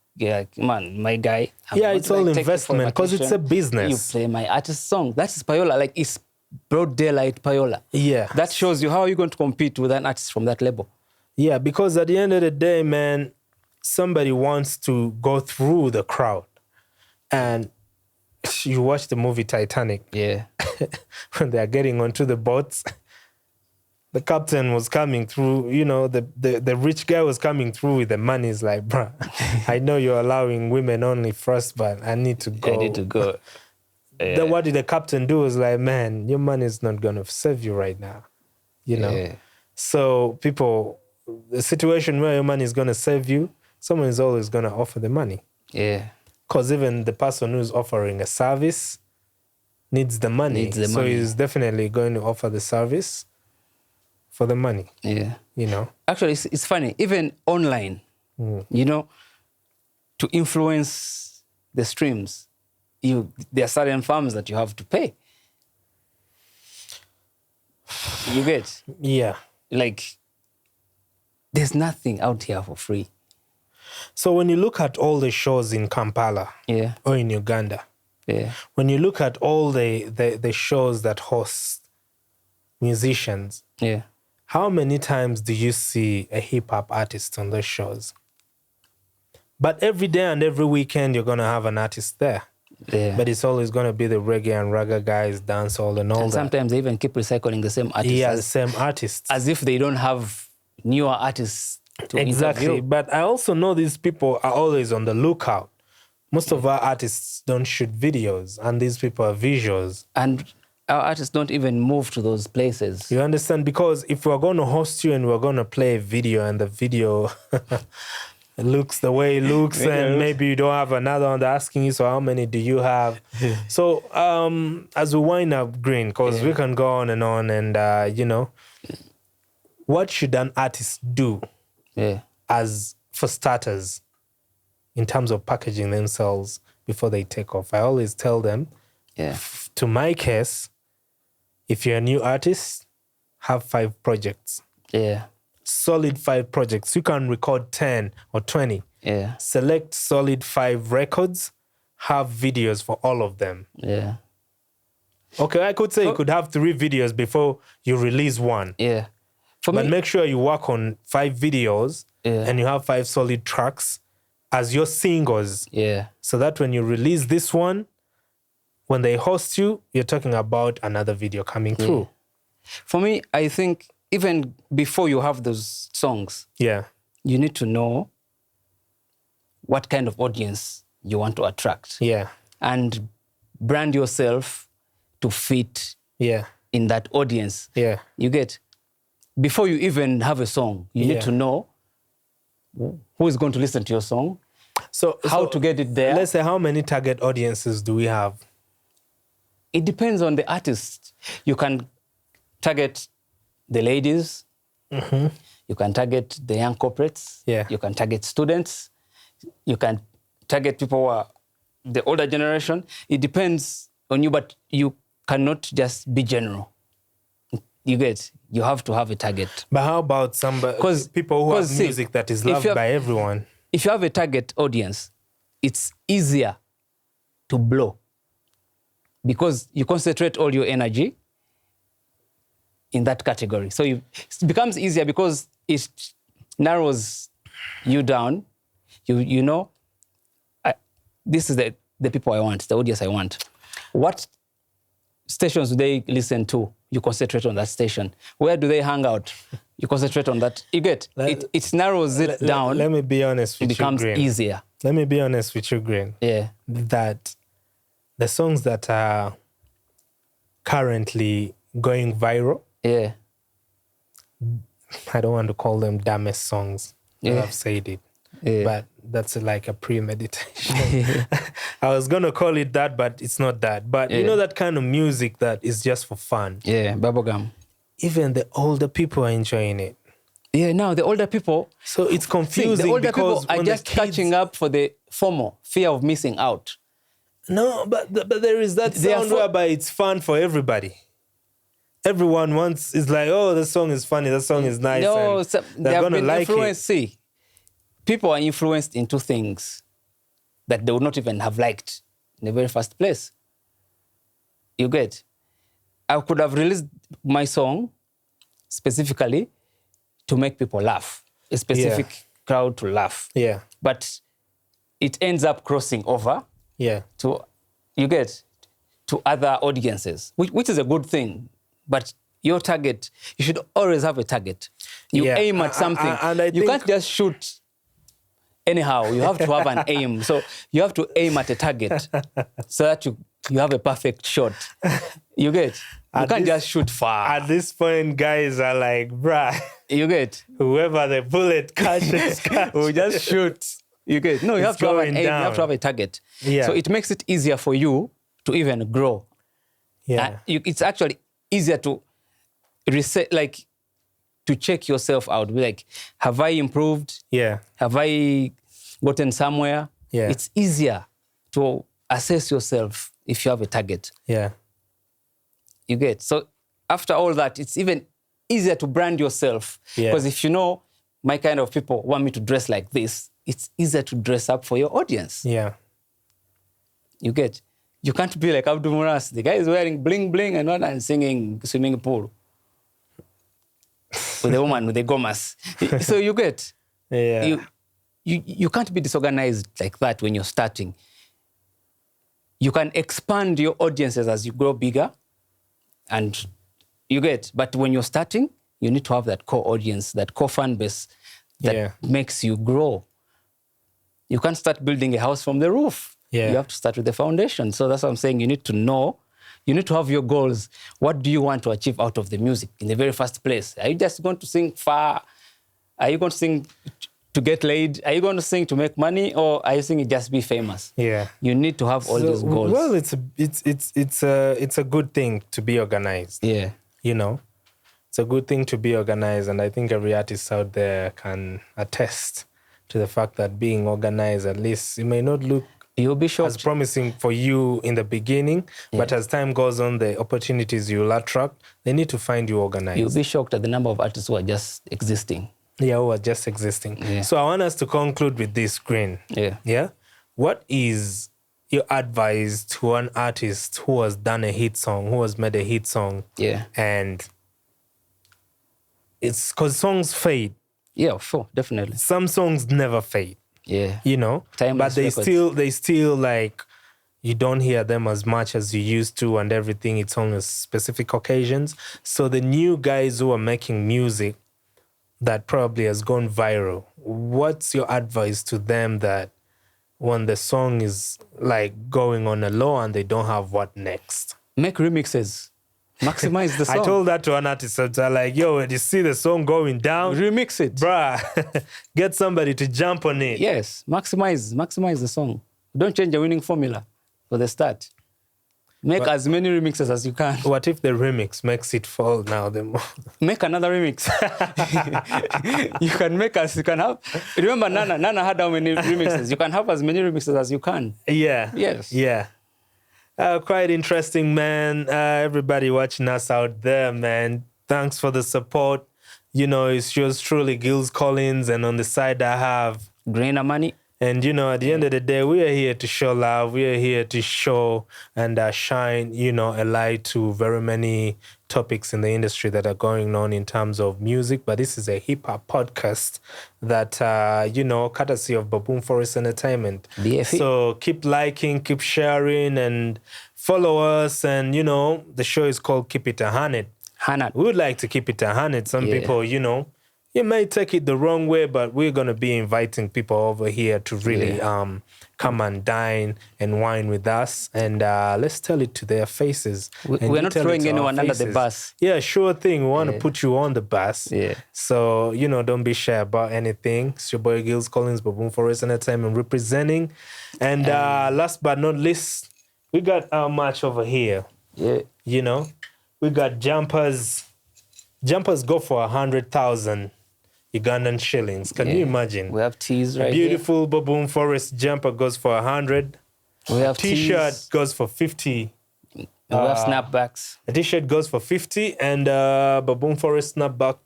man, my guy. It's all investment because it's a business. You play my artist song. That is payola. Like, it's broad daylight payola. Yeah. That shows you how are you going to compete with an artist from that label. Yeah, because at the end of the day, man, somebody wants to go through the crowd. And you watch the movie Titanic. Yeah. When they're getting onto the boats, the captain was coming through, the rich guy was coming through with the money. He's like, bruh, I know you're allowing women only first, but I need to go. Then what did the captain do? Was like, man, your money is not going to save you right now. So people, the situation where your money is going to save you, someone is always going to offer the money. Yeah. Because even the person who's offering a service needs the money. So he's definitely going to offer the service for the money. Yeah. Actually, it's funny. Even online, to influence the streams, there are certain farms that you have to pay. You get? Yeah. Like, there's nothing out here for free. So when you look at all the shows in Kampala or in Uganda, when you look at all the shows that host musicians, how many times do you see a hip-hop artist on those shows? But every day and every weekend, you're going to have an artist there. Yeah. But it's always going to be the reggae and ragga guys, dancehall and all that. Sometimes they even keep recycling the same artists. Yeah, the same artists. As if they don't have newer artists to interview. But I also know these people are always on the lookout. Most of our artists don't shoot videos, and these people are visuals. And our artists don't even move to those places. You understand? Because if we're going to host you and we're going to play a video and the video looks the way it looks and maybe you don't have another one, they're asking you, so how many do you have? So as we wind up, Green, because we can go on and, you know, what should an artist do as for starters in terms of packaging themselves before they take off? I always tell them, to my case, if you're a new artist, have 5 projects. Solid 5 projects. You can record 10 or 20. Select solid 5 records, have videos for all of them. Okay, I could say you could have 3 videos before you release one. But make sure you work on 5 videos and you have 5 solid tracks as your singles. So that when you release this one, when they host you, you're talking about another video coming through. For me, I think even before you have those songs, you need to know what kind of audience you want to attract. And brand yourself to fit in that audience. You get? Before you even have a song, you need to know who is going to listen to your song, so how to get it there. Let's say, how many target audiences do we have? It depends on the artist. You can target the ladies. You can target the young corporates. You can target students. You can target people who are the older generation. It depends on you, but you cannot just be general. You get? You have to have a target. But how about people who have music that is loved by everyone? If you have a target audience, it's easier to blow because you concentrate all your energy in that category. So it becomes easier because it narrows you down. You know, this is the people I want, the audience I want. What stations do they listen to? You concentrate on that station. Where do they hang out? You concentrate on that. You get? It narrows it down. Let me be honest with you, Green. It becomes easier. Let me be honest with you, Green. That the songs that are currently going viral, I don't want to call them dumbest songs. I've said it. But that's like a premeditation. I was going to call it that, but it's not that. But you know that kind of music that is just for fun. Bubblegum. Even the older people are enjoying it. Now the older people... So it's confusing. The older people are just catching up for the FOMO, fear of missing out. No, but there is that sound whereby it's fun for everybody. Everyone is like, oh, the song is funny, the song is nice. No, they're going to like it. See, people are influenced into things that they would not even have liked in the very first place. You get? I could have released my song specifically to make people laugh, a specific crowd to laugh. But it ends up crossing over to, you get, to other audiences, which is a good thing. But your target, you should always have a target. You aim at something. You can't just shoot anyhow. You have to have an aim. So you have to aim at a target so that you have a perfect shot. You get? You can't just shoot far. At this point, guys are like, bruh. You get? Whoever the bullet catches, will just shoot. You get? No, you have to have an aim. You have to have a target. So it makes it easier for you to even grow. It's actually easier to reset, like, to check yourself out. Be like, have I improved? Have I gotten somewhere? It's easier to assess yourself if you have a target. Yeah. You get? So after all that, it's even easier to brand yourself. Because if you know my kind of people want me to dress like this, it's easier to dress up for your audience. Yeah. You get? You can't be like Abdul Muras. The guy is wearing bling bling and what and singing swimming pool with the woman with the gomas. So you get? Yeah. You can't be disorganized like that when you're starting. You can expand your audiences as you grow bigger, and you get. But when you're starting, you need to have that core audience, that core fan base that makes you grow. You can't start building a house from the roof. Yeah. You have to start with the foundation. So that's what I'm saying. You need to know, you need to have your goals. What do you want to achieve out of the music in the very first place? Are you just going to sing far? Are you going to sing to get laid? Are you going to sing to make money, or are you singing just be famous? Yeah. You need to have all those goals. Well, it's a good thing to be organized. Yeah. You know, it's a good thing to be organized, and I think every artist out there can attest to the fact that being organized, at least it may not look you'll be shocked. As promising for you in the beginning, but as time goes on, the opportunities you'll attract, they need to find you organized. You'll be shocked at the number of artists who are just existing. Yeah, who are just existing. Yeah. So I want us to conclude with this, Green. Yeah. Yeah? What is your advice to an artist who has done a hit song, who has made a hit song? Yeah. And it's because songs fade. Yeah, sure, definitely. Some songs never fade. Yeah. You know? Timeless but they still like, you don't hear them as much as you used to and everything. It's on specific occasions. So the new guys who are making music that probably has gone viral, what's your advice to them that when the song is like going on a low and they don't have what next? Make remixes. Maximize the song. I told that to an artist. I'm like, yo, when you see the song going down, remix it. Bruh, get somebody to jump on it. Yes, maximize the song. Don't change the winning formula for the start. Make as many remixes as you can. What if the remix makes it fall now? Make another remix. You can make as you can have. Remember, Nana had how many remixes? You can have as many remixes as you can. Yeah. Yes. Yeah. Quite interesting, man. Everybody watching us out there, man. Thanks for the support. You know, it's yours truly, Gills Collins, and on the side I have Grain of Money. And, you know, at the end of the day, we are here to show love. We are here to show and shine, you know, a light to very many topics in the industry that are going on in terms of music. But this is a hip-hop podcast that, you know, courtesy of Baboon Forest Entertainment. BFE. So keep liking, keep sharing, and follow us. And, you know, the show is called Keep It 100. We would like to keep it 100. Some people, you know, you may take it the wrong way, but we're going to be inviting people over here to really come and dine and wine with us. And let's tell it to their faces. We're not throwing anyone under the bus. Yeah, sure thing. We want to put you on the bus. Yeah. So, you know, don't be shy about anything. It's your boy Gills Collins, Baboon Forest Entertainment representing. And last but not least, we got our match over here. Yeah. You know, we got jumpers. Jumpers go for 100,000 Ugandan shillings. Can you imagine? We have tees right Beautiful here. Baboon Forest jumper goes for 100. We have T-shirt tees. goes for 50. We have snapbacks. A T-shirt goes for 50, and Baboon Forest snapback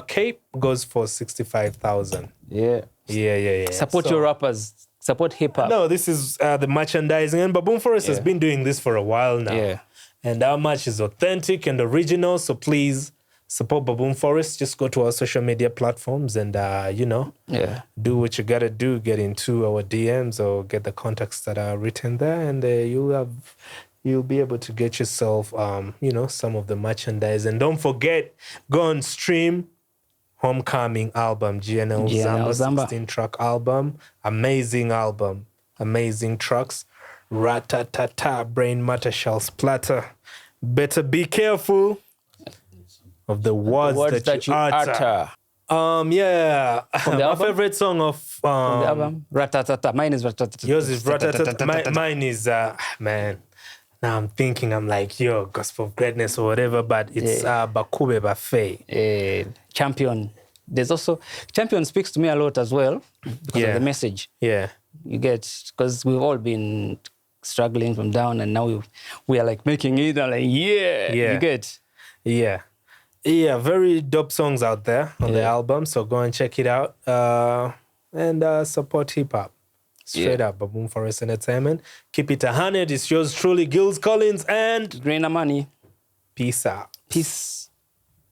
cape goes for 65,000. Yeah. Yeah. Support your rappers. Support hip hop. No, this is the merchandising, and Baboon Forest has been doing this for a while now. Yeah. And our merch is authentic and original, so please support Baboon Forest. Just go to our social media platforms and, you know, do what you got to do. Get into our DMs or get the contacts that are written there, and you'll be able to get yourself, you know, some of the merchandise. And don't forget, go and stream Homecoming album, GNL Zamba 16-track album. Amazing album. Amazing tracks. Rat-ta-ta-ta, brain matter shall splatter. Better be careful of the words that you utter. Yeah. My favorite song of from the album, Rat-ta-ta-ta. Mine is Rat-ta-ta-ta. Yours is Rat-ta-ta-ta. Mine is man. Now I'm thinking, I'm like, yo, Gospel of Greatness or whatever, but it's Bakube Buffet. Champion. There's also Champion speaks to me a lot as well because of the message. Yeah. You get, because we've all been struggling from down, and now we are like making it. And like, you get. Yeah. Yeah, very dope songs out there on the album. So go and check it out. And support hip hop. Straight up, Baboon Forest Entertainment. Keep it 100. It's yours truly, Gills Collins and Grain of Money. Peace out. Peace.